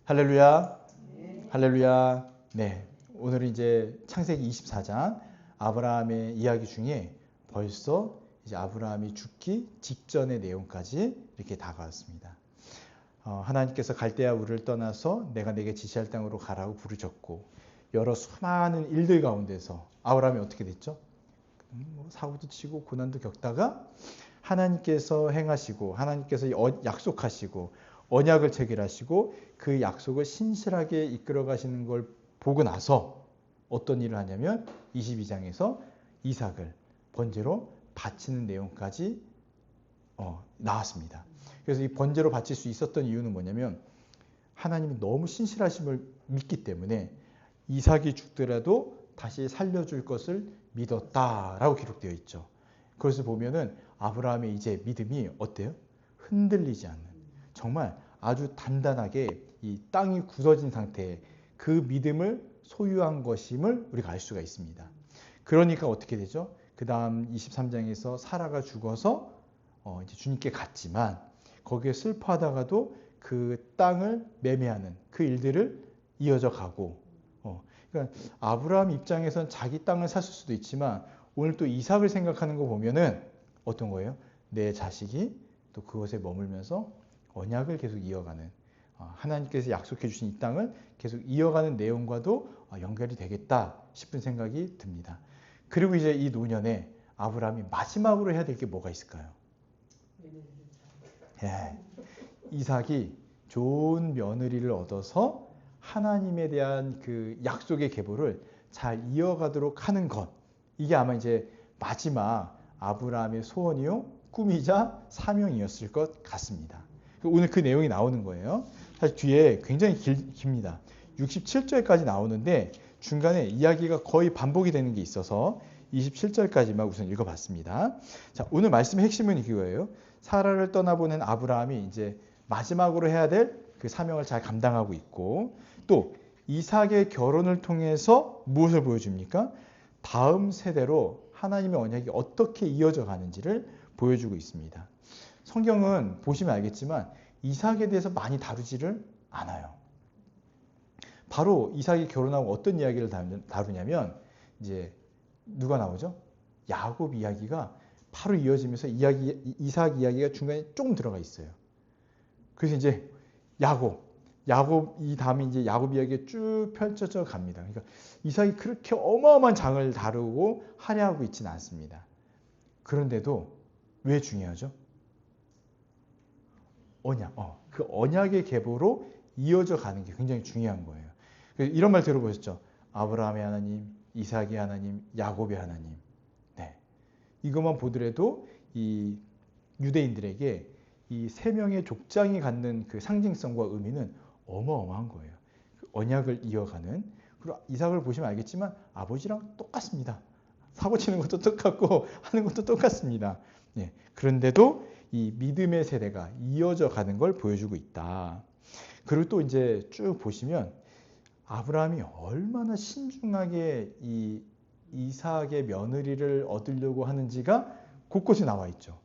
할렐루야. 할렐루야. 네. 오늘은 이제 창세기 24장 아브라함의 이야기 중에 벌써 이제 아브라함이 죽기 직전의 내용까지 이렇게 다가왔습니다. 하나님께서 갈대아 우르를 떠나서 내가 내게 지시할 땅으로 가라고 부르셨고 여러 수많은 일들 가운데서 아브라함이 어떻게 됐죠? 사고도 치고 고난도 겪다가 하나님께서 행하시고 하나님께서 약속하시고 언약을 체결하시고 그 약속을 신실하게 이끌어 가시는 걸 보고 나서 어떤 일을 하냐면 22장에서 이삭을 번제로 바치는 내용까지 나왔습니다. 그래서 이 번제로 바칠 수 있었던 이유는 뭐냐면 하나님이 너무 신실하심을 믿기 때문에 이삭이 죽더라도 다시 살려줄 것을 믿었다라고 기록되어 있죠. 그것을 보면은 아브라함의 이제 믿음이 어때요? 흔들리지 않는 정말 아주 단단하게 이 땅이 굳어진 상태에 그 믿음을 소유한 것임을 우리가 알 수가 있습니다. 그러니까 어떻게 되죠? 그 다음 23장에서 사라가 죽어서 이제 주님께 갔지만 거기에 슬퍼하다가도 그 땅을 매매하는 그 일들을 이어져 가고 그러니까 아브라함 입장에선 자기 땅을 샀을 수도 있지만 오늘 또 이삭을 생각하는 거 보면은 어떤 거예요? 내 자식이 또 그것에 머물면서 언약을 계속 이어가는 하나님께서 약속해 주신 이 땅을 계속 이어가는 내용과도 연결이 되겠다 싶은 생각이 듭니다. 그리고 이제 이 노년에 아브라함이 마지막으로 해야 될 게 뭐가 있을까요? 예, 이삭이 좋은 며느리를 얻어서 하나님에 대한 그 약속의 계보를 잘 이어가도록 하는 것. 이게 아마 이제 마지막 아브라함의 소원이요, 꿈이자 사명이었을 것 같습니다. 오늘 그 내용이 나오는 거예요. 사실 뒤에 굉장히 깁니다. 67절까지 나오는데 중간에 이야기가 거의 반복이 되는 게 있어서 27절까지만 우선 읽어봤습니다. 자, 오늘 말씀의 핵심은 이거예요. 사라를 떠나보낸 아브라함이 이제 마지막으로 해야 될 그 사명을 잘 감당하고 있고 또 이삭의 결혼을 통해서 무엇을 보여줍니까? 다음 세대로 하나님의 언약이 어떻게 이어져 가는지를 보여주고 있습니다. 성경은 보시면 알겠지만 이삭에 대해서 많이 다루지를 않아요. 바로 이삭이 결혼하고 어떤 이야기를 다루냐면 이제 누가 나오죠? 야곱 이야기가 바로 이어지면서 이삭 이야기가 중간에 조금 들어가 있어요. 그래서 이제 야곱 이 다음에 이제 야곱 이야기가 쭉 펼쳐져 갑니다. 그러니까 이삭이 그렇게 어마어마한 장을 다루고 할애하고 있지는 않습니다. 그런데도 왜 중요하죠? 언약, 그 언약의 계보로 이어져 가는 게 굉장히 중요한 거예요. 이런 말 들어보셨죠? 아브라함의 하나님, 이삭의 하나님, 야곱의 하나님. 네, 이것만 보더라도 이 유대인들에게 이 세 명의 족장이 갖는 그 상징성과 의미는 어마어마한 거예요. 언약을 이어가는. 그리고 이삭을 보시면 알겠지만 아버지랑 똑같습니다. 사고 치는 것도 똑같고 하는 것도 똑같습니다. 네, 그런데도 이 믿음의 세대가 이어져 가는 걸 보여주고 있다. 그리고 또 이제 쭉 보시면 아브라함이 얼마나 신중하게 이 이삭의 며느리를 얻으려고 하는지가 곳곳에 나와 있죠.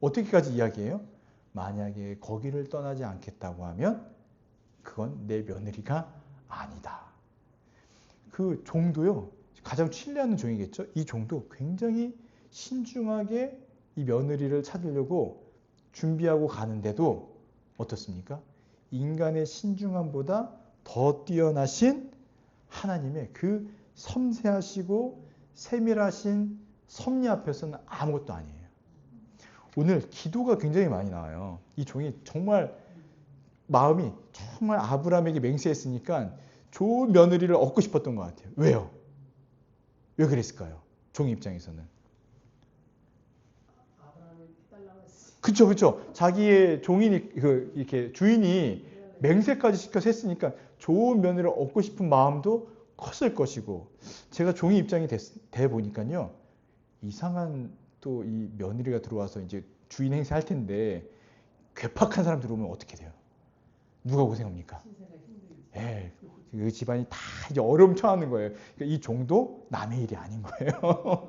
어떻게까지 이야기해요? 만약에 거기를 떠나지 않겠다고 하면 그건 내 며느리가 아니다. 그 종도요. 가장 신뢰하는 종이겠죠. 이 종도 굉장히 신중하게 이 며느리를 찾으려고 준비하고 가는데도 어떻습니까? 인간의 신중함보다 더 뛰어나신 하나님의 그 섬세하시고 세밀하신 섭리 앞에서는 아무것도 아니에요. 오늘 기도가 굉장히 많이 나와요. 이 종이 정말 마음이 정말 아브라함에게 맹세했으니까 좋은 며느리를 얻고 싶었던 것 같아요. 왜요? 왜 그랬을까요? 종 입장에서는. 그쵸. 자기의 종인이, 이렇게 주인이 맹세까지 시켜서 했으니까 좋은 며느리를 얻고 싶은 마음도 컸을 것이고, 제가 종이 입장이 돼 보니까요, 이상한 또 이 며느리가 들어와서 이제 주인 행세할 텐데, 괴팍한 사람 들어오면 어떻게 돼요? 누가 고생합니까? 예, 그 집안이 다 이제 어려움 처하는 거예요. 그러니까 이 종도 남의 일이 아닌 거예요.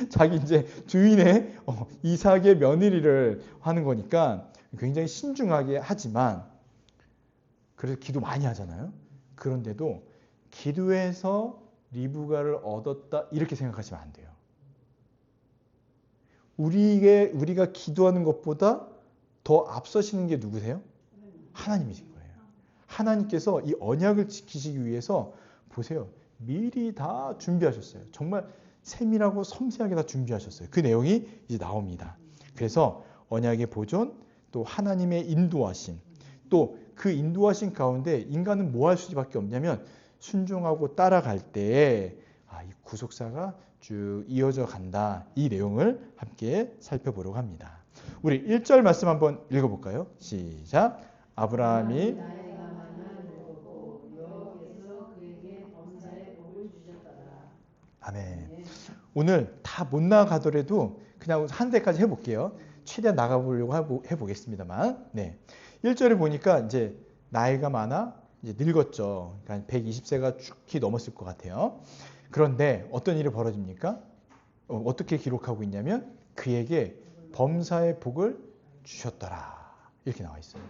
자기 이제 주인의 이삭의 며느리를 하는 거니까 굉장히 신중하게 하지만 그래서 기도 많이 하잖아요. 그런데도 기도해서 리브가를 얻었다 이렇게 생각하시면 안 돼요. 우리가 기도하는 것보다 더 앞서시는 게 누구세요? 하나님이신 거예요. 하나님께서 이 언약을 지키시기 위해서 보세요. 미리 다 준비하셨어요. 정말 세밀하고 섬세하게 다 준비하셨어요. 그 내용이 이제 나옵니다. 그래서 언약의 보존, 또 하나님의 인도하심, 또 그 인도하심 가운데 인간은 뭐 할 수밖에 없냐면 순종하고 따라갈 때에 이 구속사가 쭉 이어져 간다. 이 내용을 함께 살펴보려고 합니다. 우리 1절 말씀 한번 읽어볼까요? 시작. 아브라함이 아멘. 오늘 다 못 나가더라도 그냥 한 대까지 해볼게요. 최대한 나가보려고 해보겠습니다만. 네. 1절에 보니까 이제 나이가 많아 이제 늙었죠. 그러니까 120세가 축히 넘었을 것 같아요. 그런데 어떤 일이 벌어집니까? 어떻게 기록하고 있냐면 그에게 범사의 복을 주셨더라. 이렇게 나와 있어요.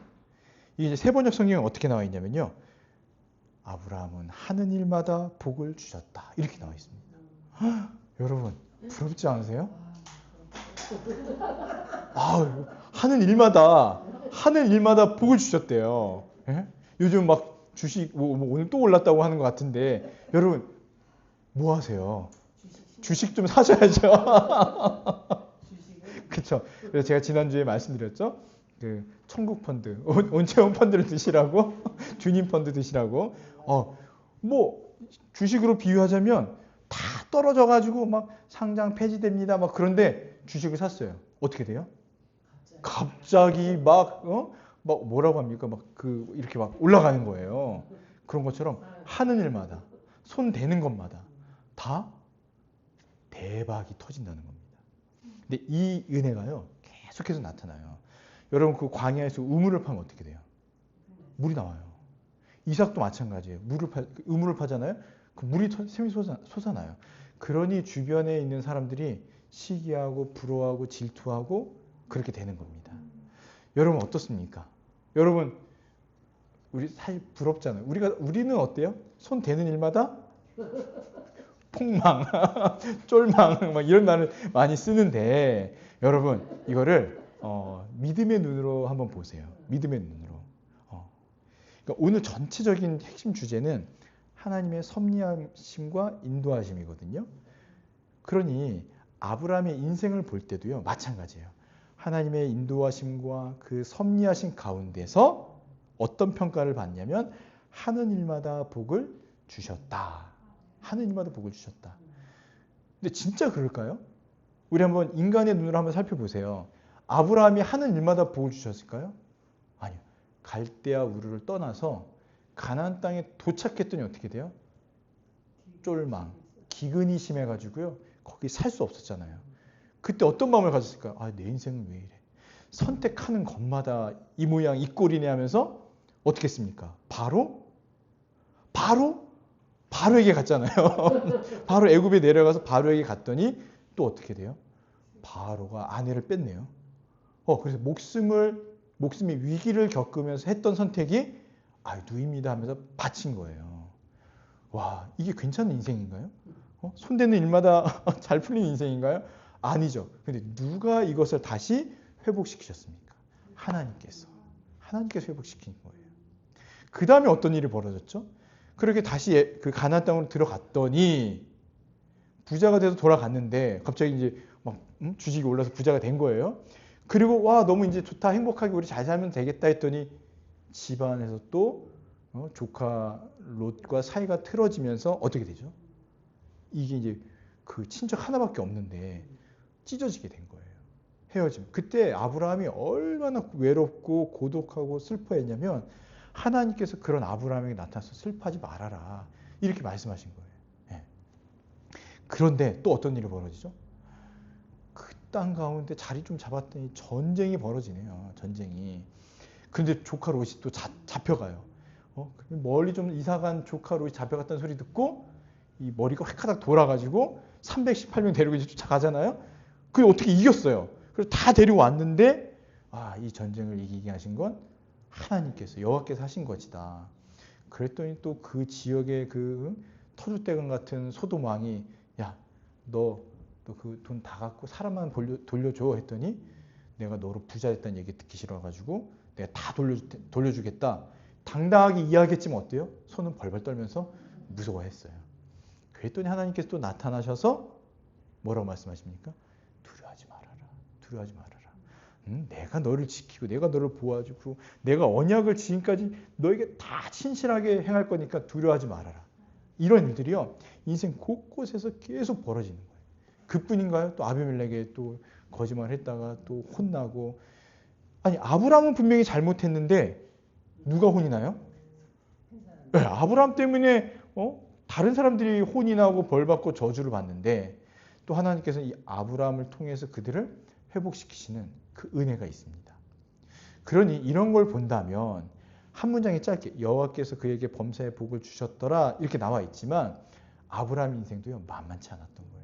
이게 이제 세번역 성경에 어떻게 나와 있냐면요. 아브라함은 하는 일마다 복을 주셨다. 이렇게 나와 있습니다. 여러분 부럽지 않으세요? 하는 일마다 복을 주셨대요. 예? 요즘 막 주식 오늘 또 올랐다고 하는 것 같은데 여러분 뭐 하세요? 주식 좀 사셔야죠. 그렇죠. 그래서 제가 지난주에 말씀드렸죠. 그 천국 펀드, 온체험 펀드를 드시라고, 주님 펀드 드시라고. 뭐 주식으로 비유하자면 다 떨어져가지고 막 상장 폐지됩니다. 막 그런데 주식을 샀어요. 어떻게 돼요? 갑자기 막 뭐라고 합니까? 이렇게 막 올라가는 거예요. 그런 것처럼 하는 일마다 손 대는 것마다 다 대박이 터진다는 겁니다. 근데 이 은혜가요 계속해서 나타나요. 여러분 그 광야에서 우물을 파면 어떻게 돼요? 물이 나와요. 이삭도 마찬가지예요. 우물을 파잖아요. 그 물이 샘이 솟아나요. 그러니 주변에 있는 사람들이 시기하고 부러워하고 질투하고 그렇게 되는 겁니다. 여러분 어떻습니까? 여러분 우리 사실 부럽잖아요. 우리는 어때요? 손 대는 일마다 폭망, 쫄망 막 이런 말을 많이 쓰는데 여러분 이거를 믿음의 눈으로 한번 보세요. 믿음의 눈으로. 그러니까 오늘 전체적인 핵심 주제는 하나님의 섭리하심과 인도하심이거든요. 그러니 아브라함의 인생을 볼 때도요 마찬가지예요. 하나님의 인도하심과 그 섭리하심 가운데서 어떤 평가를 받냐면 하는 일마다 복을 주셨다. 하는 일마다 복을 주셨다. 근데 진짜 그럴까요? 우리 한번 인간의 눈으로 한번 살펴보세요. 아브라함이 하는 일마다 복을 주셨을까요? 아니요. 갈대아 우르를 떠나서 가나안 땅에 도착했더니 어떻게 돼요? 쫄망, 기근이 심해가지고요. 거기 살 수 없었잖아요. 그때 어떤 마음을 가졌을까요? 내 인생은 왜 이래? 선택하는 것마다 이 모양 이 꼴이네 하면서 어떻게 했습니까? 바로에게 갔잖아요. 바로 애굽에 내려가서 바로에게 갔더니 또 어떻게 돼요? 바로가 아내를 뺐네요. 그래서 목숨의 위기를 겪으면서 했던 선택이 누입니다 하면서 바친 거예요. 와, 이게 괜찮은 인생인가요? 손대는 일마다 잘 풀리는 인생인가요? 아니죠. 근데 누가 이것을 다시 회복시키셨습니까? 하나님께서 회복시킨 거예요. 그 다음에 어떤 일이 벌어졌죠? 그렇게 다시 그 가나안 땅으로 들어갔더니 부자가 돼서 돌아갔는데 갑자기 이제 막 주식이 올라서 부자가 된 거예요. 그리고 너무 이제 좋다 행복하게 우리 잘 살면 되겠다 했더니 집안에서 또 조카 롯과 사이가 틀어지면서 어떻게 되죠? 이게 이제 그 친척 하나밖에 없는데 찢어지게 된 거예요. 헤어짐. 그때 아브라함이 얼마나 외롭고 고독하고 슬퍼했냐면 하나님께서 그런 아브라함에게 나타나서 슬퍼하지 말아라. 이렇게 말씀하신 거예요. 네. 그런데 또 어떤 일이 벌어지죠? 그 땅 가운데 자리 좀 잡았더니 전쟁이 벌어지네요. 전쟁이. 그런데 조카 롯이 또 잡혀가요. 멀리 좀 이사간 조카 롯이 잡혀갔다는 소리 듣고 이 머리가 획하닥 돌아가지고 318명 데리고 이제 쫓아가잖아요. 그게 어떻게 이겼어요. 그래서 다 데리고 왔는데 이 전쟁을 이기게 하신 건 하나님께서 여호와께서 하신 것이다. 그랬더니 또 그 지역의 그 터줏대감 같은 소돔 왕이 야, 너 그 돈 다 갖고 사람만 돌려줘 했더니 내가 너로 부자 됐다는 얘기 듣기 싫어가지고 내가 다 돌려주겠다. 당당하게 이야기했지만 어때요? 손은 벌벌 떨면서 무서워했어요. 그랬더니 하나님께서 또 나타나셔서 뭐라고 말씀하십니까? 두려워하지 말아라. 두려워하지 말아라. 내가 너를 지키고 내가 너를 보호해주고 내가 언약을 지금까지 너에게 다 신실하게 행할 거니까 두려워하지 말아라. 이런 일들이요. 인생 곳곳에서 계속 벌어지는 거예요. 그뿐인가요? 또 아비멜렉에 또 거짓말했다가 또 혼나고 아니 아브라함은 분명히 잘못했는데 누가 혼이 나요? 네, 아브라함 때문에 다른 사람들이 혼이 나고 벌받고 저주를 받는데 또 하나님께서 이 아브라함을 통해서 그들을 회복시키시는 그 은혜가 있습니다. 그러니 이런 걸 본다면 한 문장에 짧게 여호와께서 그에게 범사의 복을 주셨더라 이렇게 나와 있지만 아브라함 인생도요 만만치 않았던 거예요.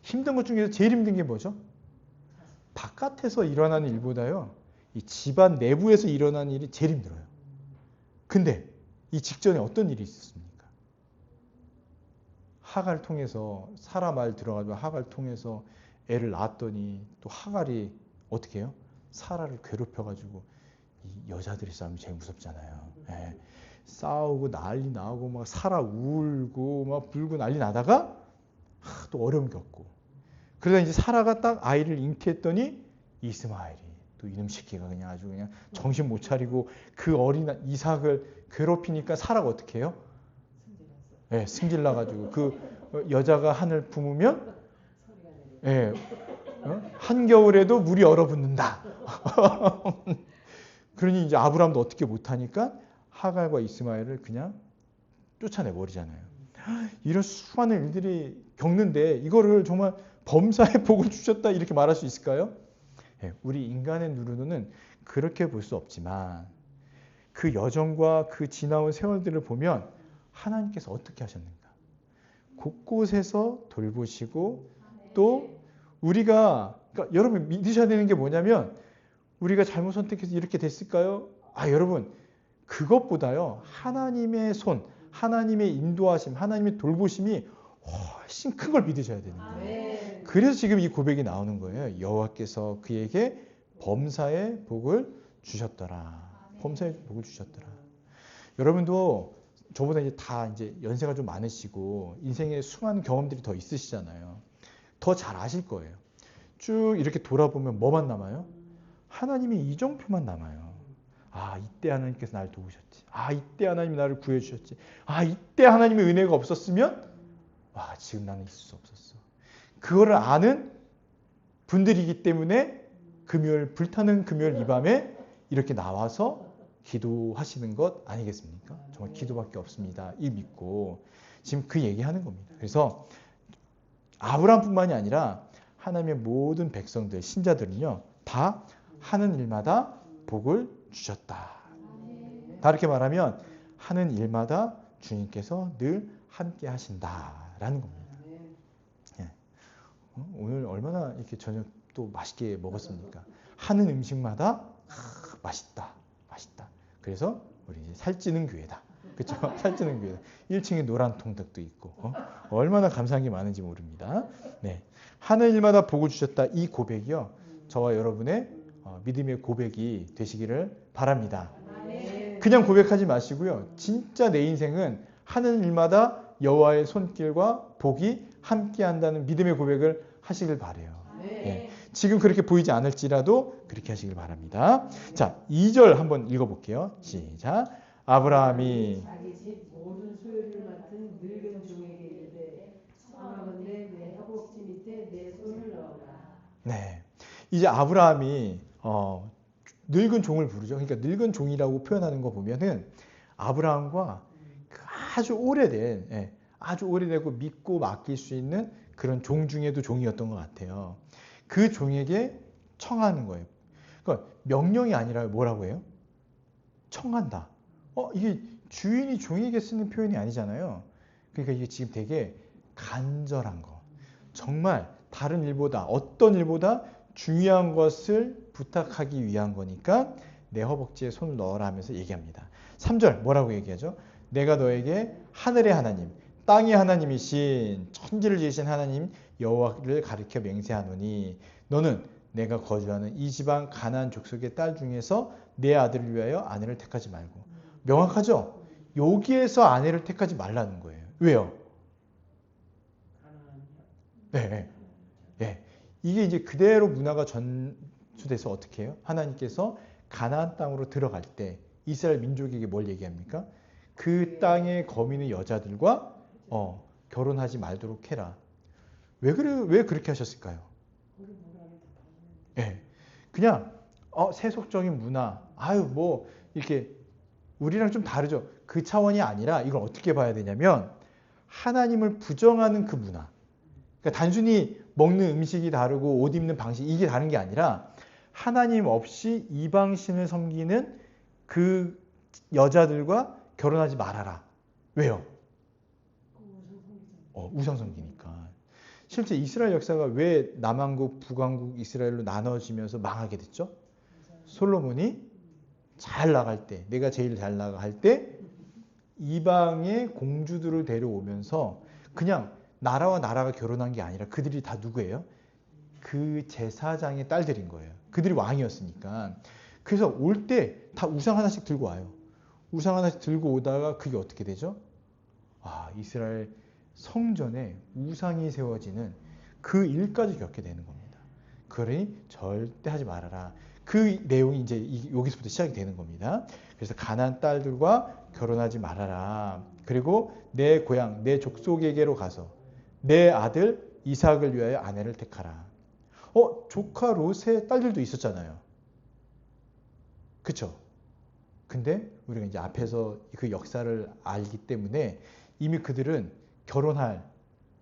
힘든 것 중에서 제일 힘든 게 뭐죠? 바깥에서 일어나는 일보다요 이 집안 내부에서 일어나는 일이 제일 힘들어요. 근데 이 직전에 어떤 일이 있었습니까? 하갈을 통해서 사라 말 들어가지고 하갈을 통해서 애를 낳았더니 또 하갈이 어떻게 해요? 사라를 괴롭혀가지고 이 여자들이 싸움이 제일 무섭잖아요. 예. 싸우고 난리 나고 막 사라 울고 막 불고 난리 나다가 또 어려움 겪고 그러다 이제 사라가 딱 아이를 잉태했더니 이스마엘이 또 이놈 새끼가 그냥 아주 그냥 정신 못 차리고 그 어린 이삭을 괴롭히니까 사라가 어떻게 해요? 예, 승질나가지고 그 여자가 하늘 품으면 예, 한겨울에도 물이 얼어붙는다. 그러니 이제 아브라함도 어떻게 못하니까 하갈과 이스마엘을 그냥 쫓아내버리잖아요. 이런 수많은 일들이 겪는데 이거를 정말 범사의 복을 주셨다 이렇게 말할 수 있을까요? 예, 우리 인간의 눈으로는 그렇게 볼 수 없지만 그 여정과 그 지나온 세월들을 보면 하나님께서 어떻게 하셨는가? 곳곳에서 돌보시고 또 우리가 그러니까 여러분 믿으셔야 되는 게 뭐냐면 우리가 잘못 선택해서 이렇게 됐을까요? 여러분 그것보다요 하나님의 손, 하나님의 인도하심, 하나님의 돌보심이 훨씬 큰 걸 믿으셔야 되는 거예요. 그래서 지금 이 고백이 나오는 거예요. 여호와께서 그에게 범사의 복을 주셨더라. 범사의 복을 주셨더라. 여러분도 저보다 이제 연세가 좀 많으시고 인생에 수많은 경험들이 더 있으시잖아요. 더 잘 아실 거예요. 쭉 이렇게 돌아보면 뭐만 남아요? 하나님의 이정표만 남아요. 이때 하나님께서 나를 도우셨지. 이때 하나님이 나를 구해주셨지. 이때 하나님의 은혜가 없었으면 지금 나는 있을 수 없었어. 그거를 아는 분들이기 때문에 불타는 금요일 이 밤에 이렇게 나와서 기도하시는 것 아니겠습니까? 정말 기도밖에 없습니다. 이 믿고 지금 그 얘기하는 겁니다. 그래서 아브라함뿐만이 아니라 하나님의 모든 백성들, 신자들은요 다 하는 일마다 복을 주셨다. 다 이렇게 말하면 하는 일마다 주님께서 늘 함께 하신다라는 겁니다. 예. 오늘 얼마나 이렇게 저녁 또 맛있게 먹었습니까? 하는 음식마다 맛있다. 그래서 우리 이제 살찌는 교회다. 그렇죠? 살찌는 교회. 1층에 노란 통닭도 있고 얼마나 감사한 게 많은지 모릅니다. 네, 하는 일마다 복을 주셨다. 이 고백이요. 저와 여러분의 믿음의 고백이 되시기를 바랍니다. 그냥 고백하지 마시고요. 진짜 내 인생은 하는 일마다 여호와의 손길과 복이 함께한다는 믿음의 고백을 하시길 바라요. 네. 지금 그렇게 보이지 않을지라도 그렇게 하시길 바랍니다. 자, 2절 한번 읽어볼게요. 시작. 아브라함이 자기 집 모든 소유를 맡은 늙은 종에게 이르되 청하건대 내 허벅지 밑에 내 손을 넣어라. 네, 이제 아브라함이 늙은 종을 부르죠. 그러니까 늙은 종이라고 표현하는 거 보면은 아브라함과 아주 오래된, 아주 오래되고 믿고 맡길 수 있는 그런 종 중에도 종이었던 것 같아요. 그 종에게 청하는 거예요. 그러니까 명령이 아니라 뭐라고 해요? 청한다. 이게 주인이 종에게 쓰는 표현이 아니잖아요. 그러니까 이게 지금 되게 간절한 거. 정말 다른 일보다 어떤 일보다 중요한 것을 부탁하기 위한 거니까 내 허벅지에 손을 넣어라 하면서 얘기합니다. 3절 뭐라고 얘기하죠? 내가 너에게 하늘의 하나님, 땅의 하나님이신 천지를 지으신 하나님 여호와를 가리켜 맹세하노니 너는 내가 거주하는 이 지방 가나안 족속의 딸 중에서 내 아들을 위하여 아내를 택하지 말고. 명확하죠? 여기에서 아내를 택하지 말라는 거예요. 왜요? 네, 네. 이게 이제 그대로 문화가 전수돼서 어떻게 해요? 하나님께서 가나안 땅으로 들어갈 때 이스라엘 민족에게 뭘 얘기합니까? 그 땅의 거민의 여자들과 결혼하지 말도록 해라. 왜 그렇게 하셨을까요? 네. 그냥 세속적인 문화, 뭐 이렇게 우리랑 좀 다르죠. 그 차원이 아니라 이걸 어떻게 봐야 되냐면 하나님을 부정하는 그 문화. 그러니까 단순히 먹는 음식이 다르고 옷 입는 방식 이게 다른 게 아니라 하나님 없이 이방신을 섬기는 그 여자들과 결혼하지 말아라. 왜요? 우상 섬기니까. 실제 이스라엘 역사가 왜 남왕국, 북왕국, 이스라엘로 나눠지면서 망하게 됐죠? 솔로몬이 잘 나갈 때, 내가 제일 잘 나가 할 때 이방의 공주들을 데려오면서 그냥 나라와 나라가 결혼한 게 아니라 그들이 다 누구예요? 그 제사장의 딸들인 거예요. 그들이 왕이었으니까. 그래서 올 때 다 우상 하나씩 들고 와요. 우상 하나씩 들고 오다가 그게 어떻게 되죠? 이스라엘 성전에 우상이 세워지는 그 일까지 겪게 되는 겁니다. 그러니 절대 하지 말아라. 그 내용이 이제 여기서부터 시작이 되는 겁니다. 그래서 가나안 딸들과 결혼하지 말아라. 그리고 내 고향, 내 족속에게로 가서 내 아들 이삭을 위하여 아내를 택하라. 조카 롯의 딸들도 있었잖아요. 그쵸? 근데 우리가 이제 앞에서 그 역사를 알기 때문에 이미 그들은 결혼할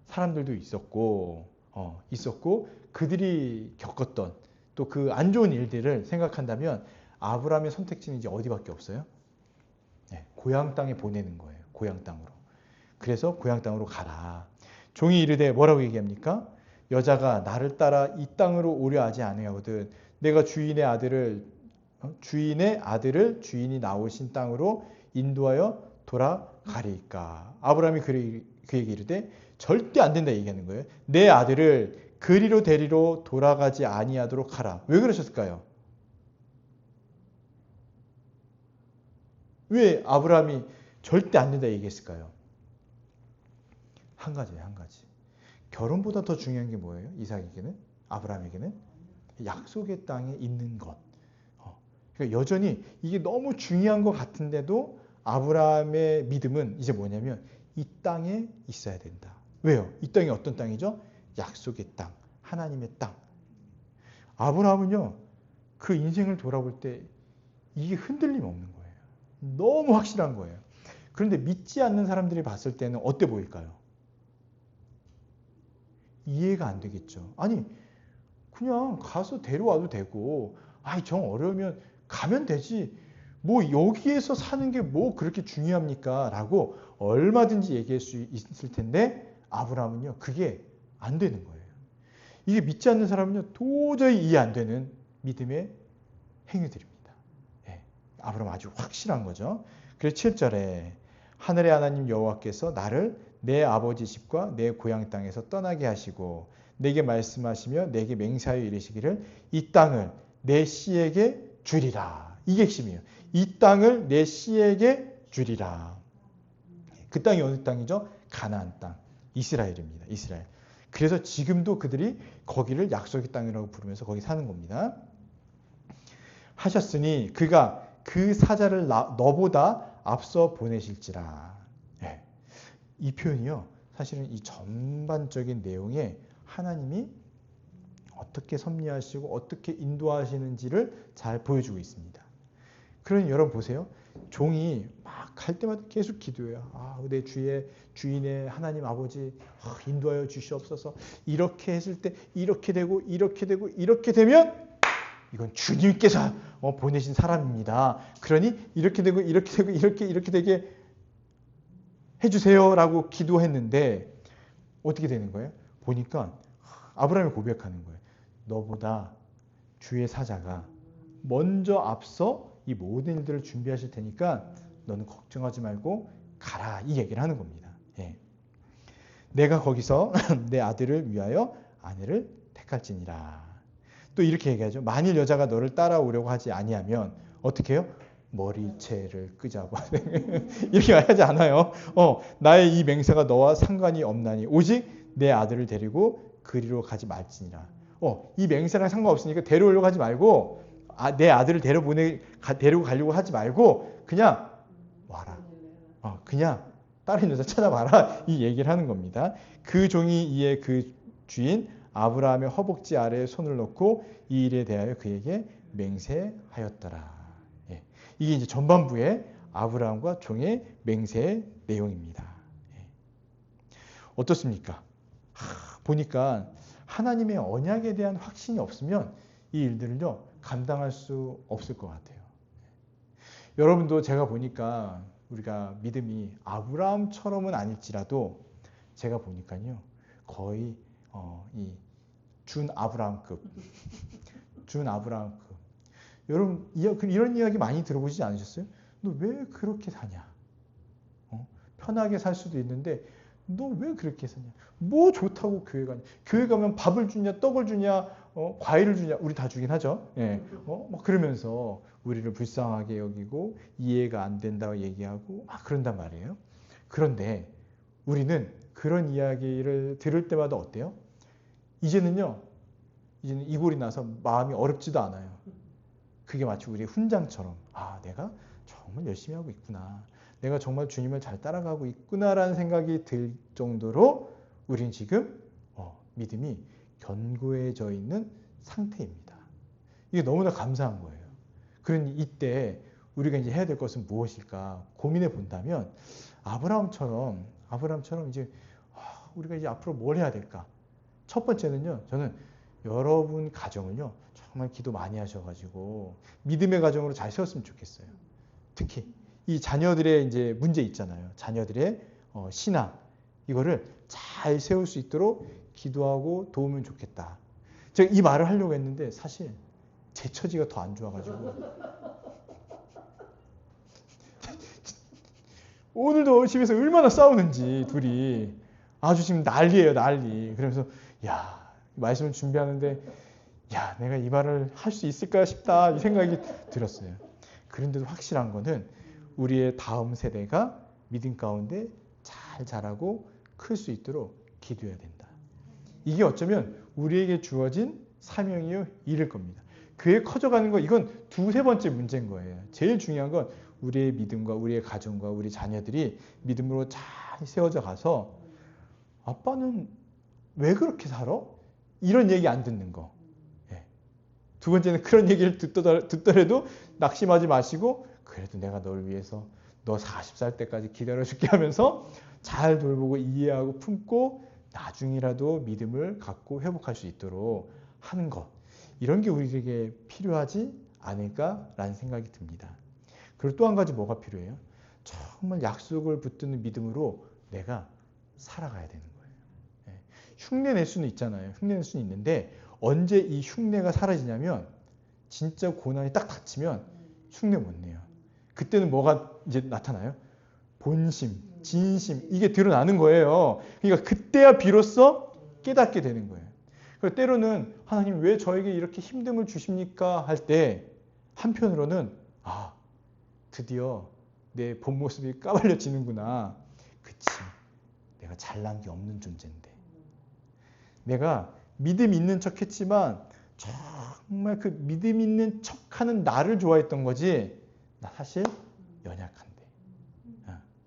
사람들도 있었고 그들이 겪었던 또 그 안 좋은 일들을 생각한다면 아브라함의 선택지는 이제 어디밖에 없어요? 네, 고향 땅에 보내는 거예요. 고향 땅으로. 그래서 고향 땅으로 가라. 종이 이르되 뭐라고 얘기합니까? 여자가 나를 따라 이 땅으로 오려 하지 아니하거든 내가 주인의 아들을 주인이 나오신 땅으로 인도하여 돌아가리까. 아브라함이 그에게 이르되 절대 안 된다 얘기하는 거예요. 내 아들을 그리로 데리러 돌아가지 아니하도록 하라. 왜 그러셨을까요? 왜 아브라함이 절대 안 된다 얘기했을까요? 한 가지예요, 한 가지. 결혼보다 더 중요한 게 뭐예요? 이삭에게는, 아브라함에게는 약속의 땅에 있는 것. 그러니까 여전히 이게 너무 중요한 것 같은데도 아브라함의 믿음은 이제 뭐냐면 이 땅에 있어야 된다. 왜요? 이 땅이 어떤 땅이죠? 약속의 땅, 하나님의 땅. 아브라함은요, 그 인생을 돌아볼 때 이게 흔들림 없는 거예요. 너무 확실한 거예요. 그런데 믿지 않는 사람들이 봤을 때는 어때 보일까요? 이해가 안 되겠죠. 아니, 그냥 가서 데려와도 되고, 정 어려우면 가면 되지. 뭐 여기에서 사는 게 뭐 그렇게 중요합니까? 라고 얼마든지 얘기할 수 있을 텐데 아브라함은요, 그게 안 되는 거예요. 이게 믿지 않는 사람은요, 도저히 이해 안 되는 믿음의 행위들입니다. 네, 아브라함 아주 확실한 거죠. 그래서 7절에 하늘의 하나님 여호와께서 나를 내 아버지 집과 내 고향 땅에서 떠나게 하시고 내게 말씀하시며 내게 맹세하여 이르시기를 이 땅을 내 씨에게 주리라. 이게 핵심이에요. 이 땅을 내 씨에게 주리라. 그 땅이 어느 땅이죠? 가나안 땅. 이스라엘입니다. 이스라엘. 그래서 지금도 그들이 거기를 약속의 땅이라고 부르면서 거기 사는 겁니다. 하셨으니 그가 그 사자를 너보다 앞서 보내실지라. 네. 이 표현이요. 사실은 이 전반적인 내용에 하나님이 어떻게 섭리하시고 어떻게 인도하시는지를 잘 보여주고 있습니다. 그러니 여러분 보세요. 종이 막 갈 때마다 계속 기도해요. 내 주인의 하나님 아버지 인도하여 주시옵소서. 이렇게 했을 때 이렇게 되고 이렇게 되고 이렇게 되면 이건 주님께서 보내신 사람입니다. 그러니 이렇게 되고 이렇게 되고 이렇게 되게 해주세요라고 기도했는데 어떻게 되는 거예요? 보니까 아브라함이 고백하는 거예요. 너보다 주의 사자가 먼저 앞서 이 모든 일들을 준비하실 테니까 너는 걱정하지 말고 가라. 이 얘기를 하는 겁니다. 예. 내가 거기서 내 아들을 위하여 아내를 택할지니라. 또 이렇게 얘기하죠. 만일 여자가 너를 따라오려고 하지 아니하면 어떻게 해요? 머리채를 끄자고 이렇게 하지 않아요. 나의 이 맹세가 너와 상관이 없나니 오직 내 아들을 데리고 그리로 가지 말지니라. 이 맹세랑 상관없으니까 데려오려고 하지 말고 내 아들을 데리고 가려고 하지 말고 그냥 와라. 그냥 다른 여자 찾아봐라. 이 얘기를 하는 겁니다. 그 종이 이에 그 주인 아브라함의 허벅지 아래에 손을 넣고 이 일에 대하여 그에게 맹세하였더라. 예. 이게 이제 전반부의 아브라함과 종의 맹세의 내용입니다. 예. 어떻습니까? 보니까 하나님의 언약에 대한 확신이 없으면 이 일들을요 감당할 수 없을 것 같아요. 여러분도 제가 보니까 우리가 믿음이 아브라함처럼은 아닐지라도 제가 보니까요 거의 이 준 아브라함급 여러분 이런 이야기 많이 들어보시지 않으셨어요? 너 왜 그렇게 사냐? 편하게 살 수도 있는데 너 왜 그렇게 사냐? 뭐 좋다고 교회 가냐? 교회 가면 밥을 주냐, 떡을 주냐, 과일을 주냐? 우리 다 주긴 하죠. 예. 막 그러면서 우리를 불쌍하게 여기고 이해가 안 된다고 얘기하고 막 그런단 말이에요. 그런데 우리는 그런 이야기를 들을 때마다 어때요? 이제는 이골이 나서 마음이 어렵지도 않아요. 그게 마치 우리의 훈장처럼 내가 정말 열심히 하고 있구나. 내가 정말 주님을 잘 따라가고 있구나라는 생각이 들 정도로 우리는 지금 믿음이 견고해져 있는 상태입니다. 이게 너무나 감사한 거예요. 그러니 이때 우리가 이제 해야 될 것은 무엇일까 고민해 본다면 아브라함처럼 이제 우리가 이제 앞으로 뭘 해야 될까? 첫 번째는요. 저는 여러분 가정을요. 정말 기도 많이 하셔가지고 믿음의 가정으로 잘 세웠으면 좋겠어요. 특히 이 자녀들의 이제 문제 있잖아요. 자녀들의 신앙 이거를 잘 세울 수 있도록 기도하고 도우면 좋겠다. 제가 이 말을 하려고 했는데 사실 제 처지가 더 안 좋아가지고 오늘도 집에서 얼마나 싸우는지 둘이 아주 지금 난리예요, 난리. 그러면서 말씀을 준비하는데 내가 이 말을 할 수 있을까 싶다 이 생각이 들었어요. 그런데도 확실한 거는 우리의 다음 세대가 믿음 가운데 잘 자라고 클 수 있도록 기도해야 된다. 이게 어쩌면 우리에게 주어진 사명이요 일일 겁니다. 교회 커져가는 거 이건 두세 번째 문제인 거예요. 제일 중요한 건 우리의 믿음과 우리의 가정과 우리 자녀들이 믿음으로 잘 세워져 가서 아빠는 왜 그렇게 살아? 이런 얘기 안 듣는 거. 두 번째는 그런 얘기를 듣더라도 낙심하지 마시고 그래도 내가 널 위해서 너 40살 때까지 기다려줄게 하면서 잘 돌보고 이해하고 품고 나중이라도 믿음을 갖고 회복할 수 있도록 하는 것. 이런 게 우리에게 필요하지 않을까라는 생각이 듭니다. 그리고 또 한 가지 뭐가 필요해요? 정말 약속을 붙드는 믿음으로 내가 살아가야 되는 거예요. 흉내 낼 수는 있잖아요. 흉내 낼 수는 있는데 언제 이 흉내가 사라지냐면 진짜 고난이 딱 닥치면 흉내 못 내요. 그때는 뭐가 이제 나타나요? 본심, 진심 이게 드러나는 거예요. 그러니까 그때야 비로소 깨닫게 되는 거예요. 그래서 때로는 하나님 왜 저에게 이렇게 힘듦을 주십니까? 할 때 한편으로는 드디어 내 본 모습이 까발려지는구나. 그치. 내가 잘난 게 없는 존재인데. 내가 믿음 있는 척 했지만 정말 그 믿음 있는 척하는 나를 좋아했던 거지 나 사실 연약한데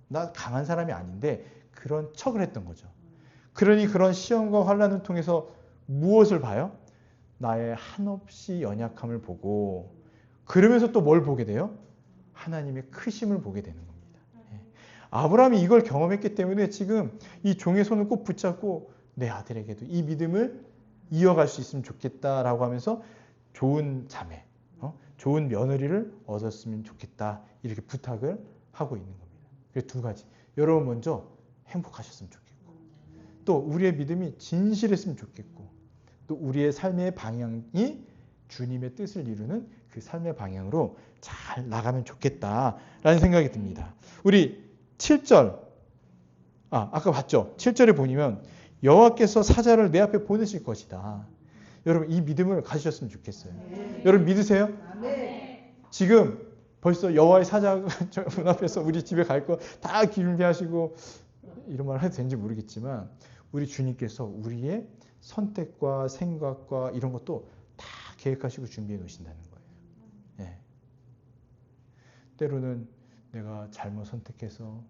나 강한 사람이 아닌데 그런 척을 했던 거죠. 그러니 그런 시험과 환난을 통해서 무엇을 봐요? 나의 한없이 연약함을 보고 그러면서 또 뭘 보게 돼요? 하나님의 크심을 보게 되는 겁니다. 아브라함이 이걸 경험했기 때문에 지금 이 종의 손을 꼭 붙잡고 내 아들에게도 이 믿음을 이어갈 수 있으면 좋겠다라고 하면서 좋은 자매, 좋은 며느리를 얻었으면 좋겠다 이렇게 부탁을 하고 있는 겁니다. 그래서 두 가지. 여러분 먼저 행복하셨으면 좋겠고 또 우리의 믿음이 진실했으면 좋겠고 또 우리의 삶의 방향이 주님의 뜻을 이루는 그 그 삶의 방향으로 잘 나가면 좋겠다라는 생각이 듭니다. 우리 7절, 아까 봤죠? 7절에 보면 여호와께서 사자를 내 앞에 보내실 것이다. 여러분 이 믿음을 가지셨으면 좋겠어요. 여러분 믿으세요? 지금 벌써 여호와의 사자가 문 앞에서 우리 집에 갈 거 다 준비하시고 이런 말 해도 되는지 모르겠지만 우리 주님께서 우리의 선택과 생각과 이런 것도 다 계획하시고 준비해 놓으신다는 거예요. 예. 때로는 내가 잘못 선택해서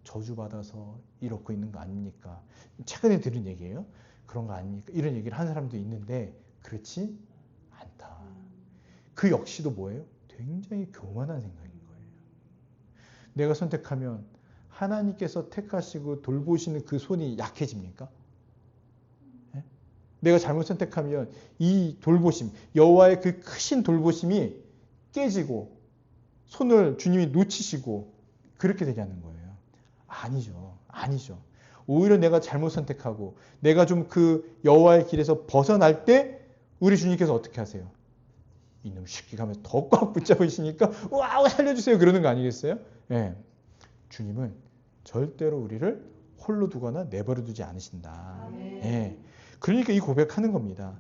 저주받아서 이렇고 있는 거 아닙니까? 최근에 들은 얘기예요. 그런 거 아닙니까? 이런 얘기를 한 사람도 있는데 그렇지 않다. 그 역시도 뭐예요? 굉장히 교만한 생각인 거예요. 내가 선택하면 하나님께서 택하시고 돌보시는 그 손이 약해집니까? 네? 내가 잘못 선택하면 이 돌보심, 여호와의 그 크신 돌보심이 깨지고 손을 주님이 놓치시고 그렇게 되냐는 거예요. 아니죠. 아니죠. 오히려 내가 잘못 선택하고 내가 좀 그 여호와의 길에서 벗어날 때 우리 주님께서 어떻게 하세요? 이놈 새끼가 하면 더 꽉 붙잡으시니까 와 살려주세요 그러는 거 아니겠어요? 예. 주님은 절대로 우리를 홀로 두거나 내버려 두지 않으신다. 예. 그러니까 이 고백하는 겁니다.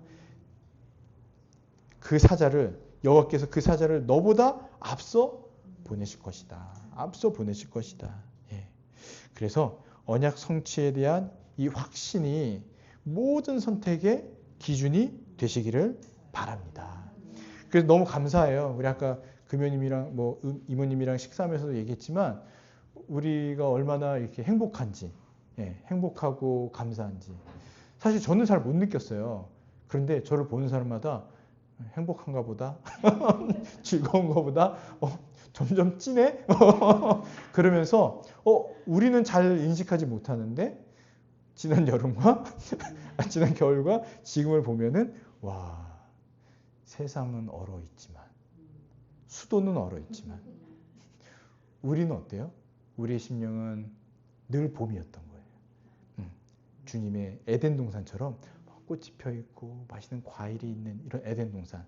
그 사자를 여호와께서 그 사자를 너보다 앞서 보내실 것이다. 앞서 보내실 것이다. 예. 그래서 언약 성취에 대한 이 확신이 모든 선택의 기준이 되시기를 바랍니다. 그래서 너무 감사해요. 우리 아까 금요님이랑 이모님이랑 식사하면서도 얘기했지만 우리가 얼마나 이렇게 행복한지, 예, 행복하고 감사한지. 사실 저는 잘 못 느꼈어요. 그런데 저를 보는 사람마다 행복한가 보다, 즐거운 거보다 점점 진해? 그러면서 우리는 잘 인식하지 못하는데 지난 여름과 지난 겨울과 지금을 보면은 와 세상은 얼어있지만 수도는 얼어있지만 우리는 어때요? 우리의 심령은 늘 봄이었던 거예요. 주님의 에덴 동산처럼 꽃이 펴있고 맛있는 과일이 있는 이런 에덴 동산.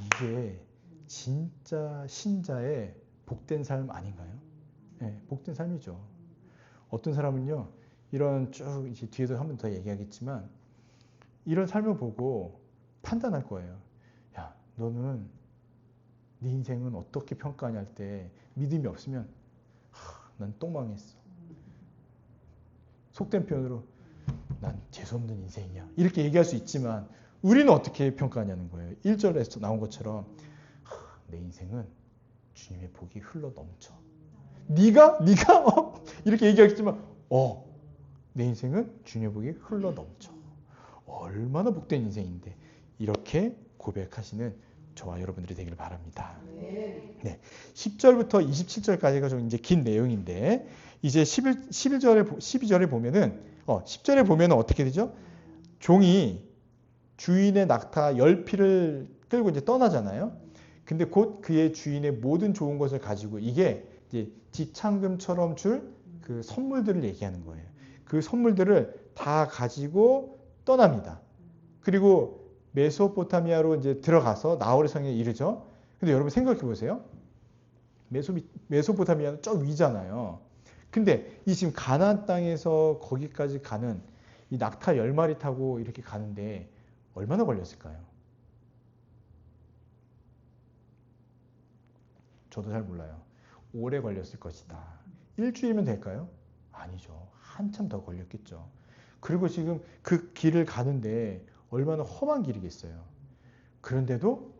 이게 진짜 신자의 복된 삶 아닌가요? 네, 복된 삶이죠. 어떤 사람은요, 이런 쭉 이제 뒤에도 한 번 더 얘기하겠지만 이런 삶을 보고 판단할 거예요. 야, 너는 네 인생은 어떻게 평가하냐 할 때 믿음이 없으면 난 똥망했어. 속된 표현으로 난 재수없는 인생이야. 이렇게 얘기할 수 있지만 우리는 어떻게 평가하냐는 거예요. 1절에서 나온 것처럼 내 인생은 주님의 복이 흘러 넘쳐. 네가 이렇게 얘기하겠지만 내 인생은 주님의 복이 흘러 넘쳐. 얼마나 복된 인생인데 이렇게 고백하시는 저와 여러분들이 되길 바랍니다. 네, 10절부터 27절까지가 좀 이제 긴 내용인데 이제 12절에 보면은 10절에 보면은 어떻게 되죠? 종이 주인의 낙타 10피를 끌고 이제 떠나잖아요. 근데 곧 그의 주인의 모든 좋은 것을 가지고 이게 이제 지창금처럼 줄 그 선물들을 얘기하는 거예요. 그 선물들을 다 가지고 떠납니다. 그리고 메소포타미아로 이제 들어가서 나홀의 성에 이르죠. 근데 여러분 생각해 보세요. 메소포타미아는 저 위잖아요. 근데 이 지금 가나안 땅에서 거기까지 가는 이 낙타 10마리 타고 이렇게 가는데 얼마나 걸렸을까요? 저도 잘 몰라요. 오래 걸렸을 것이다. 일주일이면 될까요? 아니죠. 한참 더 걸렸겠죠. 그리고 지금 그 길을 가는데 얼마나 험한 길이겠어요. 그런데도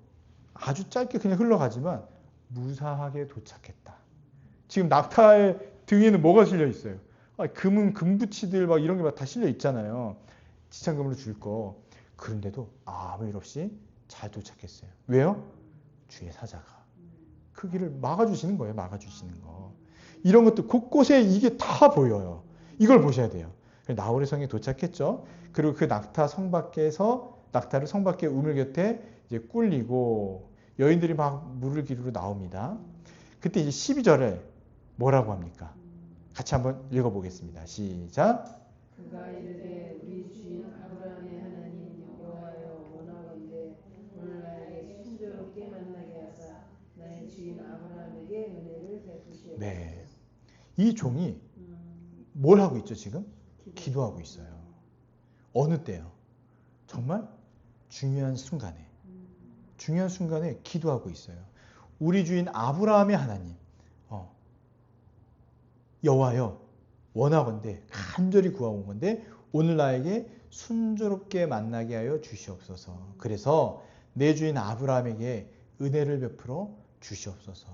아주 짧게 그냥 흘러가지만 무사하게 도착했다. 지금 낙타의 등에는 뭐가 실려 있어요? 금붙이들 막 이런 게 막 다 실려 있잖아요. 지창금으로 줄 거. 그런데도 아무 일 없이 잘 도착했어요. 왜요? 주의 사자가 그 길을 막아주시는 거예요. 막아주시는 거. 이런 것도 곳곳에 이게 다 보여요. 이걸 보셔야 돼요. 나홀의 성에 도착했죠. 그리고 그 낙타 성 밖에서 낙타를 성 밖에 우물 곁에 이제 꿀리고 여인들이 막 물을 기르러 나옵니다. 그때 이제 12절에 뭐라고 합니까? 같이 한번 읽어보겠습니다. 시작. 그가 이르되 우리 주인 아브라함의 하나님 여호와여 원하건대 오늘 나에게 순조롭게 만나게 네. 이 종이 뭘 하고 있죠, 지금? 기도하고 있어요. 어느 때요? 정말 중요한 순간에. 중요한 순간에 기도하고 있어요. 우리 주인 아브라함의 하나님, 여호와여, 원하건대 간절히 구하온 건데 오늘 나에게 순조롭게 만나게 하여 주시옵소서. 그래서 내 주인 아브라함에게 은혜를 베풀어 주시옵소서.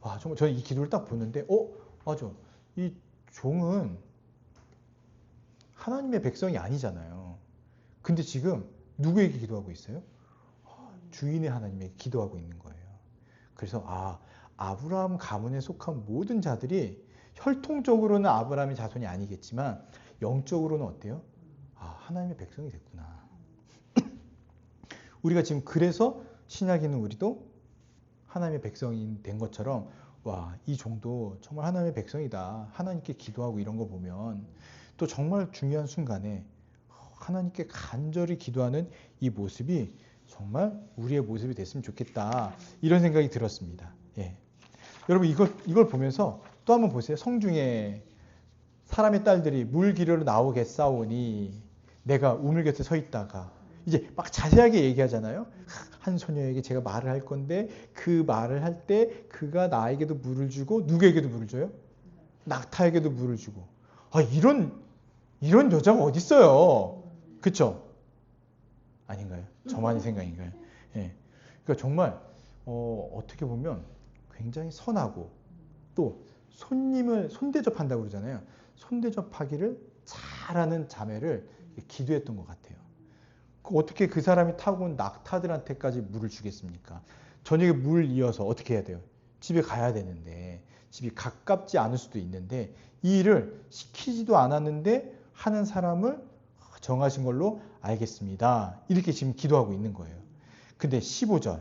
와, 정말 저는 이 기도를 딱 보는데, 맞아. 이 종은 하나님의 백성이 아니잖아요. 근데 지금 누구에게 기도하고 있어요? 주인의 하나님에게 기도하고 있는 거예요. 그래서 아브라함 가문에 속한 모든 자들이 혈통적으로는 아브라함의 자손이 아니겠지만 영적으로는 어때요? 하나님의 백성이 됐구나. 우리가 지금 그래서 신약에 있는 우리도 하나님의 백성이 된 것처럼 이 종도 정말 하나님의 백성이다. 하나님께 기도하고 이런 거 보면 또 정말 중요한 순간에 하나님께 간절히 기도하는 이 모습이 정말 우리의 모습이 됐으면 좋겠다. 이런 생각이 들었습니다. 예. 여러분 이걸 보면서 또 한번 보세요. 성중에 사람의 딸들이 물 기르러 나오겠사오니 내가 우물 곁에 서 있다가 이제 막 자세하게 얘기하잖아요. 한 소녀에게 제가 말을 할 건데 그 말을 할 때 그가 나에게도 물을 주고 누구에게도 물을 줘요? 낙타에게도 물을 주고. 이런 여자가 어디 있어요? 그렇죠? 아닌가요? 저만의 생각인가요? 예. 그러니까 정말 어떻게 보면 굉장히 선하고 또 손님을 손대접한다고 그러잖아요. 손대접하기를 잘하는 자매를 기도했던 것 같아요. 어떻게 그 사람이 타고 온 낙타들한테까지 물을 주겠습니까? 저녁에 물 이어서 어떻게 해야 돼요? 집에 가야 되는데 집이 가깝지 않을 수도 있는데 이 일을 시키지도 않았는데 하는 사람을 정하신 걸로 알겠습니다. 이렇게 지금 기도하고 있는 거예요. 근데 15절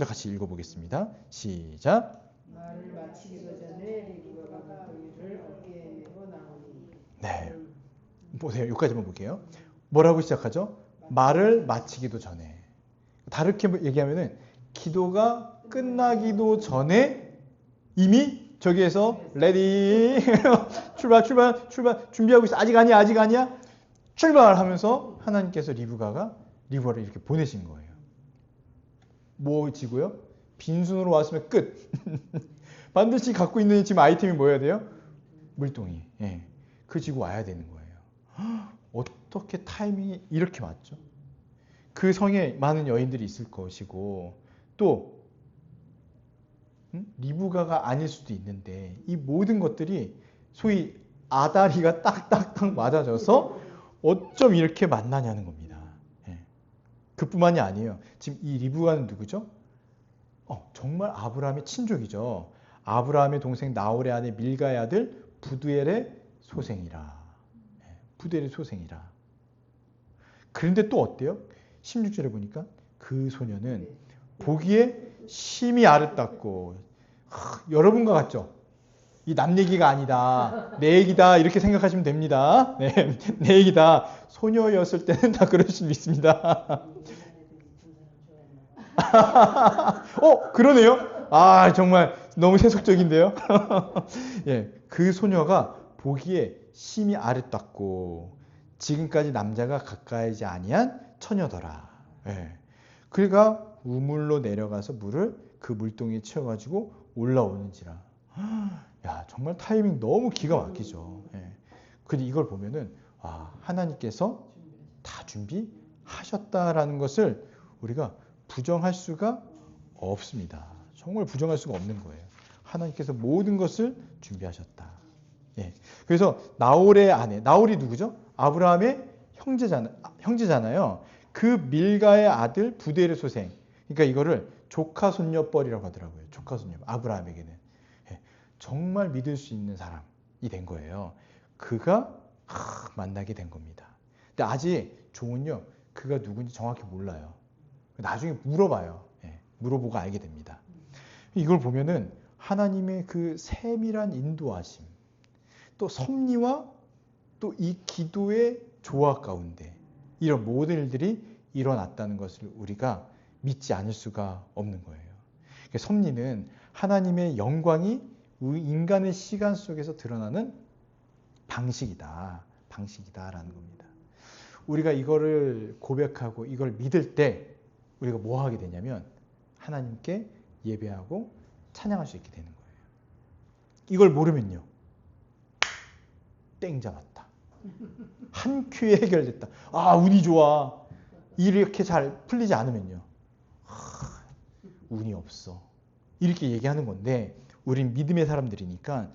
같이 읽어보겠습니다. 시작. 말을 마치기도 전에 리브가가 물동이를 어깨에 메고 나오니. 네. 보세요. 여기까지만 볼게요. 뭐라고 시작하죠? 말을 마치기도 전에. 다르게 얘기하면은 기도가 끝나기도 전에 이미 저기에서 레디 출발 준비하고 있어. 아직 아니야 출발하면서 하나님께서 리브가를 이렇게 보내신 거예요. 뭐 지고요? 빈손으로 왔으면 끝. 반드시 갖고 있는 지금 아이템이 뭐여야 돼요? 물동이. 예. 그 지고 와야 되는 거예요. 어떻게 타이밍이 이렇게 맞죠? 그 성에 많은 여인들이 있을 것이고 또 리브가가 아닐 수도 있는데 이 모든 것들이 소위 아다리가 딱딱딱 맞아져서 어쩜 이렇게 만나냐는 겁니다. 예. 그뿐만이 아니에요. 지금 이 리브가는 누구죠? 정말 아브라함의 친족이죠. 아브라함의 동생 나홀의 아내 밀가의 아들 부두엘의 소생이라. 예. 부두엘의 소생이라. 그런데 또 어때요? 16절에 보니까 그 소녀는 보기에 심히 아름답고 여러분과 같죠? 이 남 얘기가 아니다. 내 얘기다. 이렇게 생각하시면 됩니다. 네, 내 얘기다. 소녀였을 때는 다 그럴 수 있습니다. 그러네요. 정말 너무 세속적인데요. 예, 그 소녀가 보기에 심히 아름답고 지금까지 남자가 가까이지 아니한 처녀더라. 예. 그가 우물로 내려가서 물을 그 물동이에 채워가지고 올라오는지라. 야, 정말 타이밍 너무 기가 막히죠. 예. 근데 이걸 보면은 하나님께서 다 준비하셨다라는 것을 우리가 부정할 수가 없습니다. 정말 부정할 수가 없는 거예요. 하나님께서 모든 것을 준비하셨다. 예. 그래서 나홀의 아내, 나홀이 누구죠? 아브라함의 형제잖아요. 그 밀가의 아들 부두엘의 소생. 그러니까 이거를 조카 손녀뻘이라고 하더라고요. 조카 손녀. 아브라함에게는. 예. 정말 믿을 수 있는 사람이 된 거예요. 그가 만나게 된 겁니다. 근데 아직 종은요. 그가 누군지 정확히 몰라요. 나중에 물어봐요. 예. 물어보고 알게 됩니다. 이걸 보면은 하나님의 그 세밀한 인도하심, 또 섭리와 또 이 기도의 조화 가운데 이런 모든 일들이 일어났다는 것을 우리가 믿지 않을 수가 없는 거예요. 섭리는 하나님의 영광이 인간의 시간 속에서 드러나는 방식이다라는 겁니다. 우리가 이거를 고백하고 이걸 믿을 때 우리가 뭐 하게 되냐면 하나님께 예배하고 찬양할 수 있게 되는 거예요. 이걸 모르면요. 땡 잡았다. 한 큐에 해결됐다. 아, 운이 좋아. 이렇게 잘 풀리지 않으면요. 운이 없어. 이렇게 얘기하는 건데 우린 믿음의 사람들이니까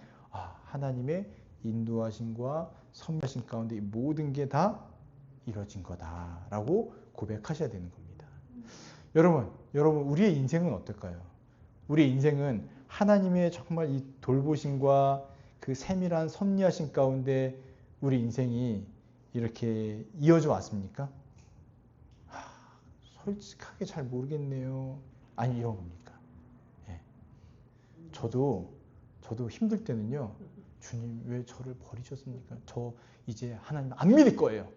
하나님의 인도하심과 섭리하심 가운데 이 모든 게 다 이루어진 거다라고 고백하셔야 되는 겁니다. 여러분 우리의 인생은 어떨까요? 우리의 인생은 하나님의 정말 이 돌보심과 그 세밀한 섭리하심 가운데 우리 인생이 이렇게 이어져 왔습니까? 솔직하게 잘 모르겠네요. 아니 이런 겁니까? 예. 저도 힘들 때는요. 주님 왜 저를 버리셨습니까? 저 이제 하나님 안 믿을 거예요.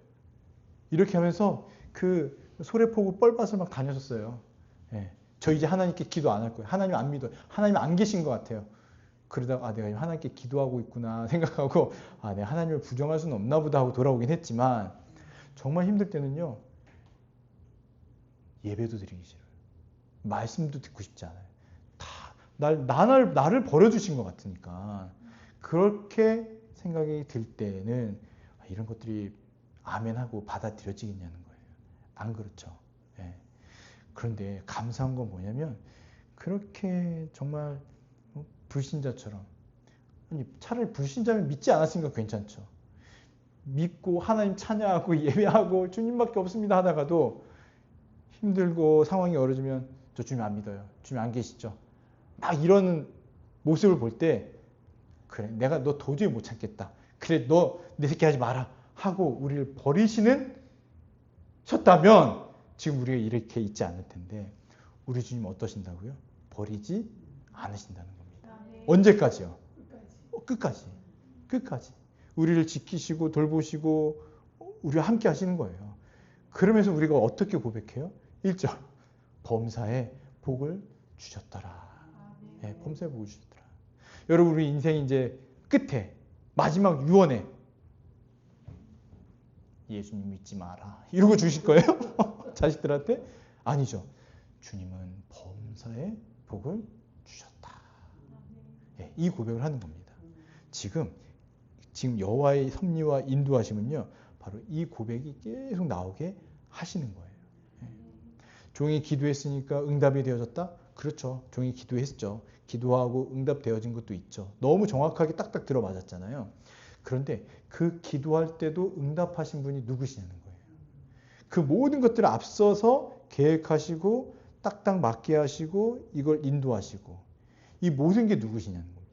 이렇게 하면서 그 소래포구 뻘밭을 막 다녔었어요. 예. 저 이제 하나님께 기도 안 할 거예요. 하나님 안 믿어요. 하나님 안 계신 것 같아요. 그러다가 내가 하나님께 기도하고 있구나 생각하고 내가 하나님을 부정할 수는 없나 보다 하고 돌아오긴 했지만 정말 힘들 때는요. 예배도 드리기 싫어요. 말씀도 듣고 싶지 않아요. 나를 버려주신 것 같으니까 그렇게 생각이 들 때는 이런 것들이 아멘하고 받아들여지겠냐는 거예요. 안 그렇죠. 예. 그런데 감사한 건 뭐냐면 그렇게 정말 불신자처럼 차라리 불신자면 믿지 않았으니까 괜찮죠. 믿고 하나님 찬양하고 예배하고 주님밖에 없습니다 하다가도 힘들고 상황이 어려지면 저 주님 안 믿어요. 주님 안 계시죠. 막 이런 모습을 볼 때 그래 내가 너 도저히 못 참겠다. 그래 너 내 새끼 하지 마라 하고 우리를 버리시는 셨다면 지금 우리가 이렇게 있지 않을 텐데 우리 주님 어떠신다고요? 버리지 않으신다는 겁니다. 언제까지요? 끝까지. 우리를 지키시고 돌보시고 우리와 함께 하시는 거예요. 그러면서 우리가 어떻게 고백해요? 1절 범사에 복을 주셨더라. 네, 범사에 복을 주셨더라. 여러분 우리 인생 이제 끝에 마지막 유언에 예수님 믿지 마라 이러고 주실 거예요? 자식들한테? 아니죠. 주님은 범사에 복을 주셨다. 네, 이 고백을 하는 겁니다. 지금 여호와의 섭리와 인도하심은요. 바로 이 고백이 계속 나오게 하시는 거예요. 네. 종이 기도했으니까 응답이 되어졌다? 그렇죠. 종이 기도했죠. 기도하고 응답되어진 것도 있죠. 너무 정확하게 딱딱 들어맞았잖아요. 그런데 그 기도할 때도 응답하신 분이 누구시냐는 거예요. 그 모든 것들을 앞서서 계획하시고 딱딱 맞게 하시고 이걸 인도하시고 이 모든 게 누구시냐는 겁니다.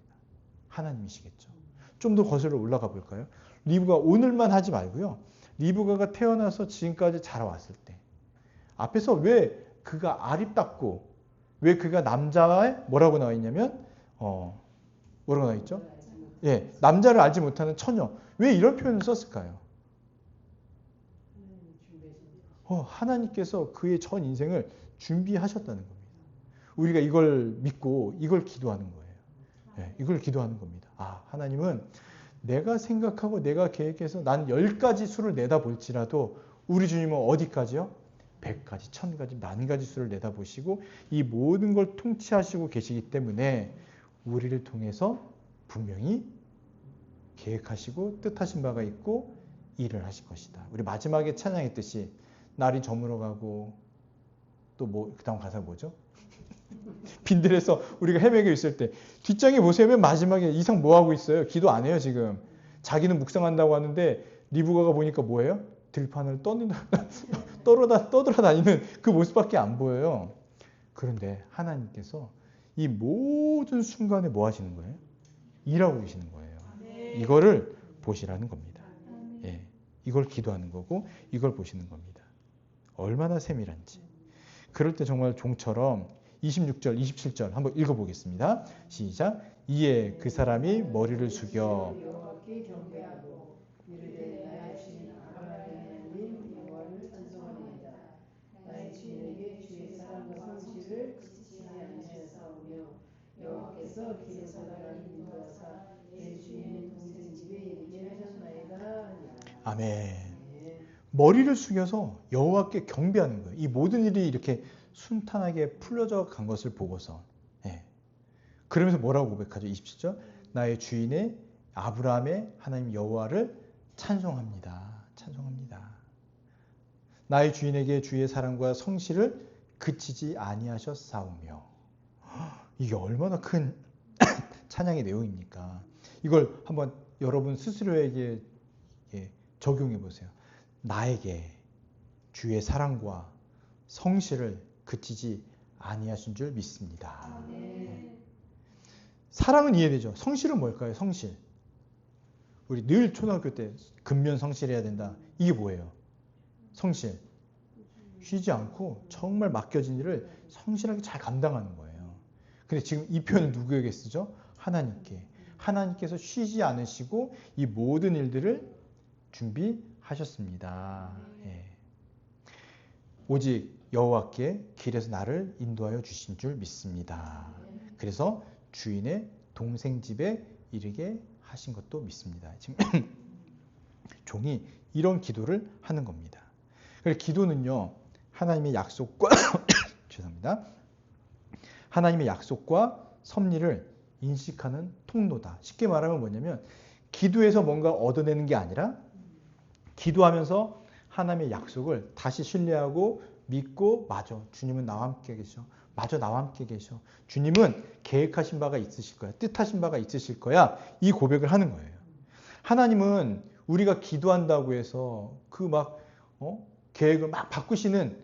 하나님이시겠죠. 좀 더 거슬러 올라가 볼까요? 리브가 오늘만 하지 말고요. 리브가가 태어나서 지금까지 자라왔을 때 앞에서 왜 그가 아립답고 왜 그가 남자의 뭐라고 나와 있냐면 뭐라고 나와 있죠? 예, 남자를 알지 못하는 처녀. 왜 이런 표현을 썼을까요? 하나님께서 그의 전 인생을 준비하셨다는 겁니다. 우리가 이걸 믿고 이걸 기도하는 거예요. 예, 이걸 기도하는 겁니다. 하나님은 내가 생각하고 내가 계획해서 난 10가지 수를 내다볼지라도 우리 주님은 어디까지요? 100가지, 1000가지, 만가지 수를 내다보시고 이 모든 걸 통치하시고 계시기 때문에 우리를 통해서 분명히 계획하시고 뜻하신 바가 있고 일을 하실 것이다. 우리 마지막에 찬양했듯이 날이 저물어가고 또 그 다음 가사 뭐죠? 빈들에서 우리가 헤매고 있을 때 뒷장에 보세요. 맨 마지막에 이상 뭐 하고 있어요? 기도 안 해요 지금. 자기는 묵상한다고 하는데 리브가가 보니까 뭐예요? 들판을 떠돌아다니는 그 모습밖에 안 보여요. 그런데 하나님께서 이 모든 순간에 뭐 하시는 거예요? 일하고 계시는 거예요. 이거를 보시라는 겁니다. 예, 이걸 기도하는 거고 이걸 보시는 겁니다. 얼마나 세밀한지. 그럴 때 정말 종처럼 26절, 27절 한번 읽어보겠습니다. 시작. 이에 그 사람이 머리를 숙여 아멘. 머리를 숙여서 여호와께 경배하는 거예요. 이 모든 일이 이렇게 순탄하게 풀려져 간 것을 보고서. 예. 그러면서 뭐라고 고백하죠? 27절. 나의 주인의 아브라함의 하나님 여호와를 찬송합니다. 찬송합니다. 나의 주인에게 주의 사랑과 성실을 그치지 아니하셨사오며. 이게 얼마나 큰 찬양의 내용입니까? 이걸 한번 여러분 스스로에게 적용해 보세요. 나에게 주의 사랑과 성실을 그치지 아니하신 줄 믿습니다. 네. 사랑은 이해되죠. 성실은 뭘까요? 성실. 우리 늘 초등학교 때 근면 성실해야 된다. 이게 뭐예요? 성실. 쉬지 않고 정말 맡겨진 일을 성실하게 잘 감당하는 거예요. 근데 지금 이 표현을 누구에게 쓰죠? 하나님께. 하나님께서 쉬지 않으시고 이 모든 일들을 준비하셨습니다. 예. 오직 여호와께 길에서 나를 인도하여 주신 줄 믿습니다. 그래서 주인의 동생 집에 이르게 하신 것도 믿습니다. 지금 종이 이런 기도를 하는 겁니다. 그래서 기도는요, 하나님의 약속과 죄송합니다. 하나님의 약속과 섭리를 인식하는 통로다. 쉽게 말하면 뭐냐면 기도에서 뭔가 얻어내는 게 아니라 기도하면서 하나님의 약속을 다시 신뢰하고 믿고, 맞아, 주님은 나와 함께 계셔. 맞아, 나와 함께 계셔. 주님은 계획하신 바가 있으실 거야. 뜻하신 바가 있으실 거야. 이 고백을 하는 거예요. 하나님은 우리가 기도한다고 해서 계획을 막 바꾸시는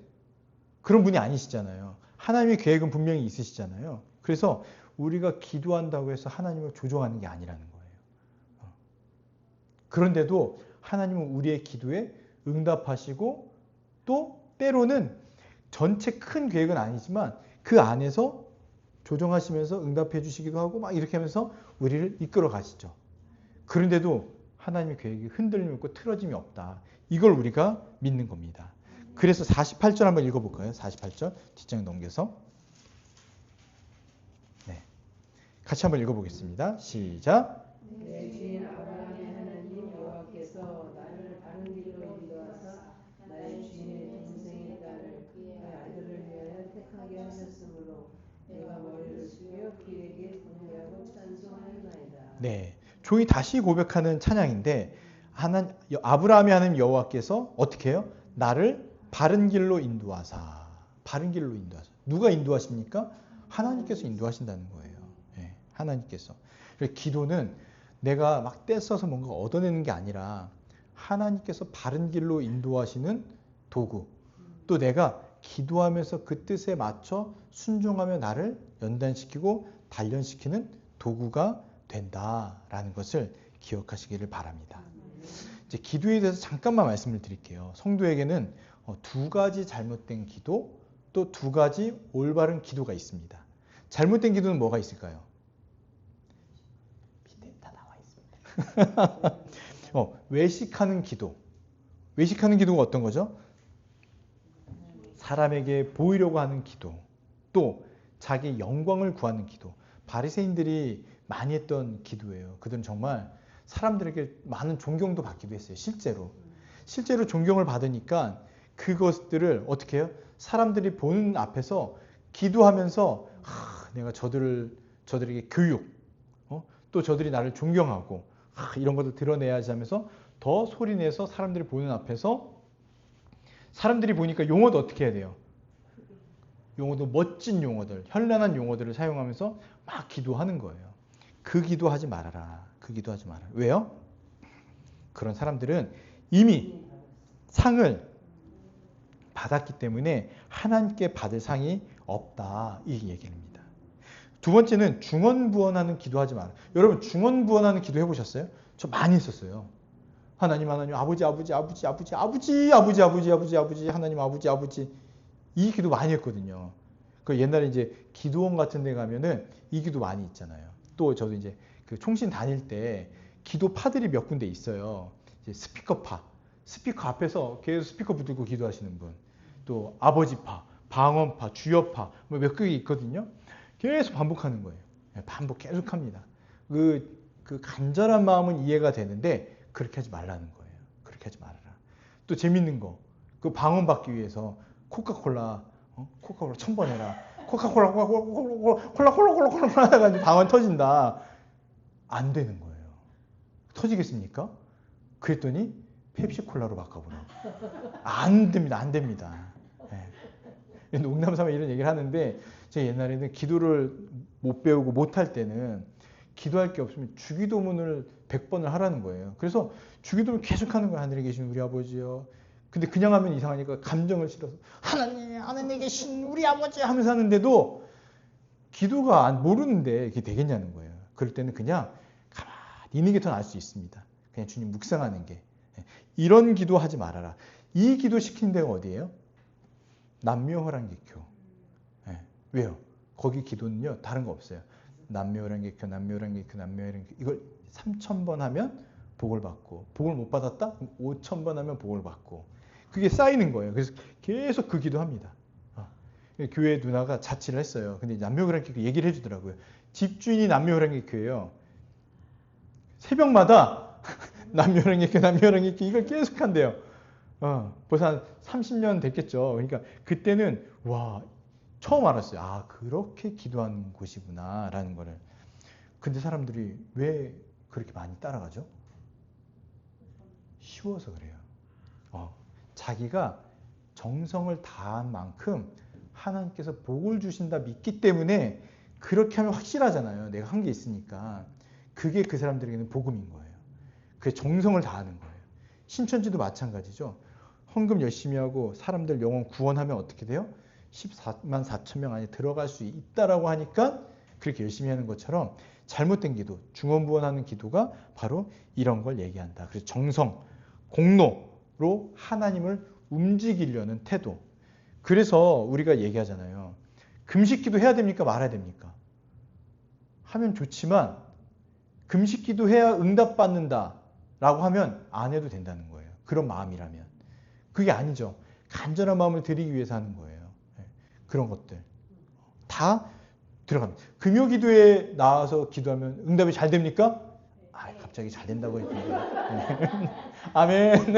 그런 분이 아니시잖아요. 하나님의 계획은 분명히 있으시잖아요. 그래서 우리가 기도한다고 해서 하나님을 조종하는 게 아니라는 거예요. 그런데도 하나님은 우리의 기도에 응답하시고 또 때로는 전체 큰 계획은 아니지만 그 안에서 조정하시면서 응답해 주시기도 하고 막 이렇게 하면서 우리를 이끌어 가시죠. 그런데도 하나님의 계획이 흔들림이 없고 틀어짐이 없다. 이걸 우리가 믿는 겁니다. 그래서 48절 한번 읽어볼까요? 48절 뒷장 넘겨서. 네, 같이 한번 읽어보겠습니다. 시작. 내 주인 아브라함의 하나님 여호와께서 나를 바른 길로 인도하사 나의 주인의 동생의 딸을 그의 아들을 위하여 택하게 하셨으므로 내가 머리를 숙여 그에게 경배하고 찬송하였나이다. 네, 종이 다시 고백하는 찬양인데 아브라함이 하는 여호와께서 어떻게 해요? 나를 바른 길로 인도하사. 바른 길로 인도하사. 누가 인도하십니까? 하나님께서 인도하신다는 거예요. 네, 하나님께서. 기도는 내가 막 떼써서 뭔가 얻어내는 게 아니라 하나님께서 바른 길로 인도하시는 도구. 또 내가 기도하면서 그 뜻에 맞춰 순종하며 나를 연단시키고 단련시키는 도구가 된다라는 것을 기억하시기를 바랍니다. 이제 기도에 대해서 잠깐만 말씀을 드릴게요. 성도에게는 두 가지 잘못된 기도, 또 두 가지 올바른 기도가 있습니다. 잘못된 기도는 뭐가 있을까요? 밑에 다 나와 있습니다. 외식하는 기도. 외식하는 기도가 어떤 거죠? 사람에게 보이려고 하는 기도. 또 자기 영광을 구하는 기도. 바리새인들이 많이 했던 기도예요. 그들은 정말 사람들에게 많은 존경도 받기도 했어요. 실제로 존경을 받으니까 그것들을 어떻게 해요? 사람들이 보는 앞에서 기도하면서 내가 저들에게 교육, 또 저들이 나를 존경하고 이런 것을 드러내야지 하면서 더 소리내서 사람들이 보는 앞에서 사람들이 보니까 용어도 어떻게 해야 돼요? 용어도 멋진 용어들, 현란한 용어들을 사용하면서 막 기도하는 거예요. 그 기도하지 말아라. 그 기도하지 말아라. 왜요? 그런 사람들은 이미 상을 받았기 때문에 하나님께 받을 상이 없다. 이 얘기입니다. 두 번째는 중언부언하는 기도하지 마라. 여러분 중언부언하는 기도 해보셨어요? 저 많이 했었어요. 하나님 아버지 하나님 아버지 이 기도 많이 했거든요. 그 옛날에 이제 기도원 같은 데 가면은 이 기도 많이 있잖아요. 또 저도 이제 그 총신 다닐 때 기도파들이 몇 군데 있어요. 이제 스피커 앞에서 계속 스피커 붙들고 기도하시는 분, 또 아버지파, 방언파, 주여파 뭐 몇 개 있거든요. 계속 반복하는 거예요. 반복 계속합니다. 그 간절한 마음은 이해가 되는데 그렇게 하지 말라는 거예요. 그렇게 하지 말아라. 또 재밌는 거, 그 방언받기 위해서 코카콜라 1000번 해라. 코카콜라 하다가 이제 방언 터진다. 안 되는 거예요. 터지겠습니까? 그랬더니 펩시콜라로 바꿔보라고. 안 됩니다. 안 됩니다. 네. 농담 삼아 이런 얘기를 하는데 제가 옛날에는 기도를 못 배우고 못할 때는 기도할 게 없으면 주기도문을 100번을 하라는 거예요. 그래서 주기도문을 계속 하는 거예요. 하늘에 계신 우리 아버지요. 근데 그냥 하면 이상하니까 감정을 실어서 하나님, 하늘에 계신 우리 아버지 하면서 하는데도 기도가 모르는데 이게 되겠냐는 거예요. 그럴 때는 그냥 가만히 있는 게 더 나을 수 있습니다. 그냥 주님 묵상하는 게. 이런 기도 하지 말아라. 이 기도 시키는 데가 어디예요? 남묘호랑개교. 네. 왜요? 거기 기도는요, 다른 거 없어요. 남묘호랑개교, 남묘호랑개교, 남묘호랑개교. 이걸 3000번 하면 복을 받고, 복을 못 받았다? 5000번 하면 복을 받고. 그게 쌓이는 거예요. 그래서 계속 그 기도합니다. 교회 누나가 자취를 했어요. 근데 남묘호랑개교 얘기를 해주더라고요. 집주인이 남묘호랑개교예요. 새벽마다 남묘호랑개교, 남묘호랑개교 이걸 계속 한대요. 벌써 한 30년 됐겠죠. 그러니까 그때는 와, 처음 알았어요. 아, 그렇게 기도하는 곳이구나 라는 거를. 근데 사람들이 왜 그렇게 많이 따라가죠? 쉬워서 그래요. 자기가 정성을 다한 만큼 하나님께서 복을 주신다 믿기 때문에 그렇게 하면 확실하잖아요. 내가 한 게 있으니까. 그게 그 사람들에게는 복음인 거예요. 그게 정성을 다하는 거예요. 신천지도 마찬가지죠. 헌금 열심히 하고 사람들 영혼 구원하면 어떻게 돼요? 14만 4천 명 안에 들어갈 수 있다라고 하니까 그렇게 열심히 하는 것처럼 잘못된 기도, 중언부언하는 기도가 바로 이런 걸 얘기한다. 그래서 정성, 공로로 하나님을 움직이려는 태도. 그래서 우리가 얘기하잖아요. 금식 기도 해야 됩니까? 말아야 됩니까? 하면 좋지만 금식 기도 해야 응답받는다 라고 하면 안 해도 된다는 거예요. 그런 마음이라면. 그게 아니죠. 간절한 마음을 드리기 위해서 하는 거예요. 그런 것들 다 들어갑니다. 금요 기도에 나와서 기도하면 응답이 잘 됩니까? 갑자기 잘 된다고 했는데. 아멘.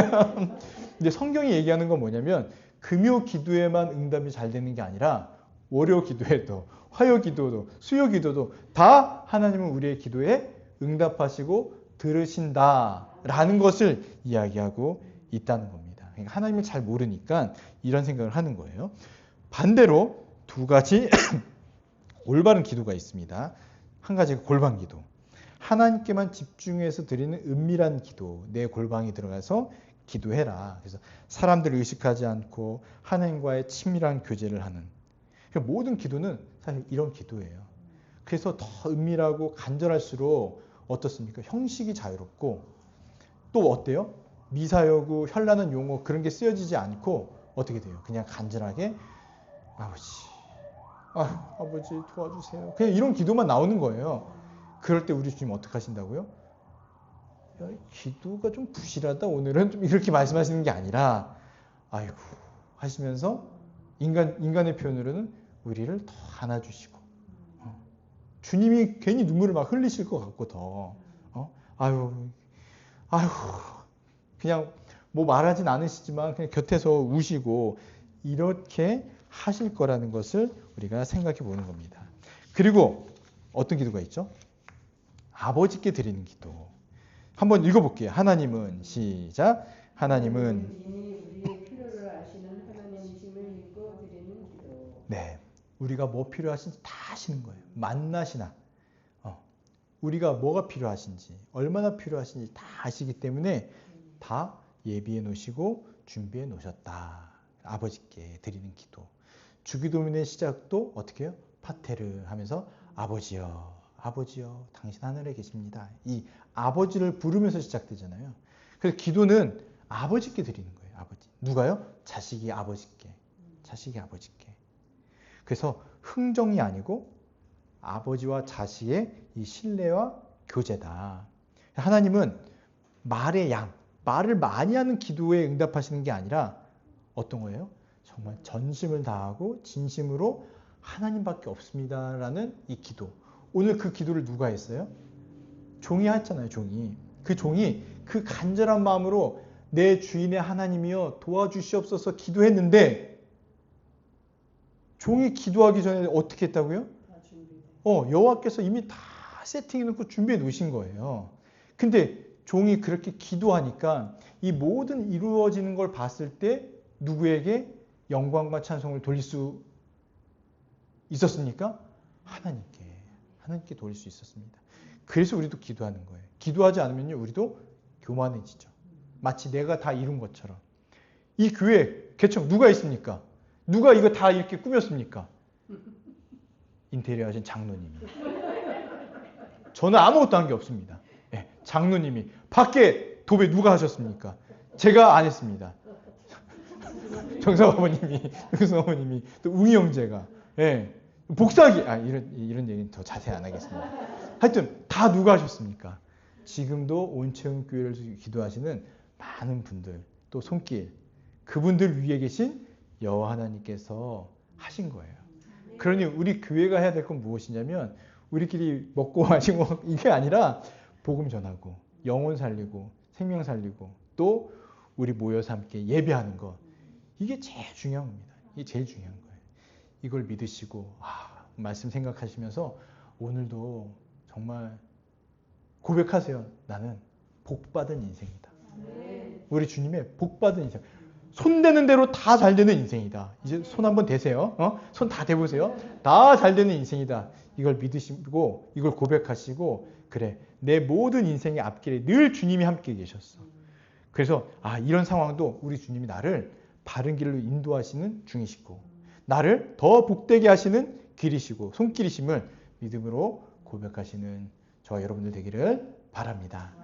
근데 성경이 얘기하는 건 뭐냐면 금요 기도에만 응답이 잘 되는 게 아니라 월요 기도에도, 화요 기도도, 수요 기도도 다 하나님은 우리의 기도에 응답하시고 들으신다라는 것을 이야기하고 있다는 겁니다. 그러니까 하나님을 잘 모르니까 이런 생각을 하는 거예요. 반대로 두 가지 올바른 기도가 있습니다. 한 가지가 골방 기도. 하나님께만 집중해서 드리는 은밀한 기도. 내 골방에 들어가서 기도해라. 그래서 사람들을 의식하지 않고 하나님과의 친밀한 교제를 하는. 모든 기도는 사실 이런 기도예요. 그래서 더 은밀하고 간절할수록 어떻습니까? 형식이 자유롭고 또 어때요? 미사여구, 현란한 용어 그런 게 쓰여지지 않고 어떻게 돼요? 그냥 간절하게 아버지 도와주세요. 그냥 이런 기도만 나오는 거예요. 그럴 때 우리 주님 어떻게 하신다고요? 야, 기도가 좀 부실하다 오늘은 좀 이렇게 말씀하시는 게 아니라 아이고 하시면서 인간의 표현으로는 우리를 더 안아주시고 주님이 괜히 눈물을 막 흘리실 것 같고 더 아유 그냥 뭐 말하진 않으시지만 그냥 곁에서 우시고 이렇게 하실 거라는 것을 우리가 생각해 보는 겁니다. 그리고 어떤 기도가 있죠? 아버지께 드리는 기도. 한번 읽어볼게요. 하나님은 시작. 하나님은 우리의 필요를 아시는 하나님이심을 믿고 드리는 기도. 네, 우리가 뭐 필요하신지 다 아시는 거예요. 만나시나 우리가 뭐가 필요하신지 얼마나 필요하신지 다 아시기 때문에 다 예비해 놓으시고 준비해 놓으셨다. 아버지께 드리는 기도. 주기도문의 시작도 어떻게 해요? 파테르 하면서 아버지여, 아버지여, 당신 하늘에 계십니다. 이 아버지를 부르면서 시작되잖아요. 그래서 기도는 아버지께 드리는 거예요. 아버지. 누가요? 자식이 아버지께. 자식이 아버지께. 그래서 흥정이 아니고 아버지와 자식의 이 신뢰와 교제다. 하나님은 말의 양, 말을 많이 하는 기도에 응답하시는 게 아니라 어떤 거예요? 정말 전심을 다하고 진심으로 하나님밖에 없습니다라는 이 기도. 오늘 그 기도를 누가 했어요? 종이 했잖아요. 종이. 그 종이 그 간절한 마음으로 내 주인의 하나님이여 도와주시옵소서 기도했는데 종이 기도하기 전에 어떻게 했다고요? 여호와께서 이미 다 세팅해 놓고 준비해 놓으신 거예요. 근데 종이 그렇게 기도하니까 이 모든 이루어지는 걸 봤을 때 누구에게 영광과 찬송을 돌릴 수 있었습니까? 하나님께 돌릴 수 있었습니다. 그래서 우리도 기도하는 거예요. 기도하지 않으면요, 우리도 교만해지죠. 마치 내가 다 이룬 것처럼. 이 교회 개척 누가 있습니까? 누가 이거 다 이렇게 꾸몄습니까? 인테리어 하신 장로님이. 저는 아무것도 한 게 없습니다. 네, 장로님이. 밖에 도배 누가 하셨습니까? 제가 안 했습니다. 정사어머님이, 또 웅이 형제가. 네, 복사기. 이런 얘기는 더 자세히 안 하겠습니다. 하여튼 다 누가 하셨습니까? 지금도 온체험 교회를 기도하시는 많은 분들, 또 손길, 그분들 위에 계신 여호와 하나님께서 하신 거예요. 그러니 우리 교회가 해야 될 건 무엇이냐면 우리끼리 먹고 마시고 이게 아니라 복음 전하고 영혼 살리고 생명 살리고 또 우리 모여서 함께 예배하는 것. 이게 제일 중요한 겁니다. 이게 제일 중요한 거예요. 이걸 믿으시고 말씀 생각하시면서 오늘도 정말 고백하세요. 나는 복받은 인생이다. 우리 주님의 복받은 인생. 손 대는 대로 다 잘 되는 인생이다. 이제 손 한번 대세요. 손 다 대보세요. 다 잘 되는 인생이다. 이걸 믿으시고 이걸 고백하시고 그래 내 모든 인생의 앞길에 늘 주님이 함께 계셨어. 그래서 이런 상황도 우리 주님이 나를 바른 길로 인도하시는 중이시고 나를 더 복되게 하시는 길이시고 손길이심을 믿음으로 고백하시는 저와 여러분들 되기를 바랍니다.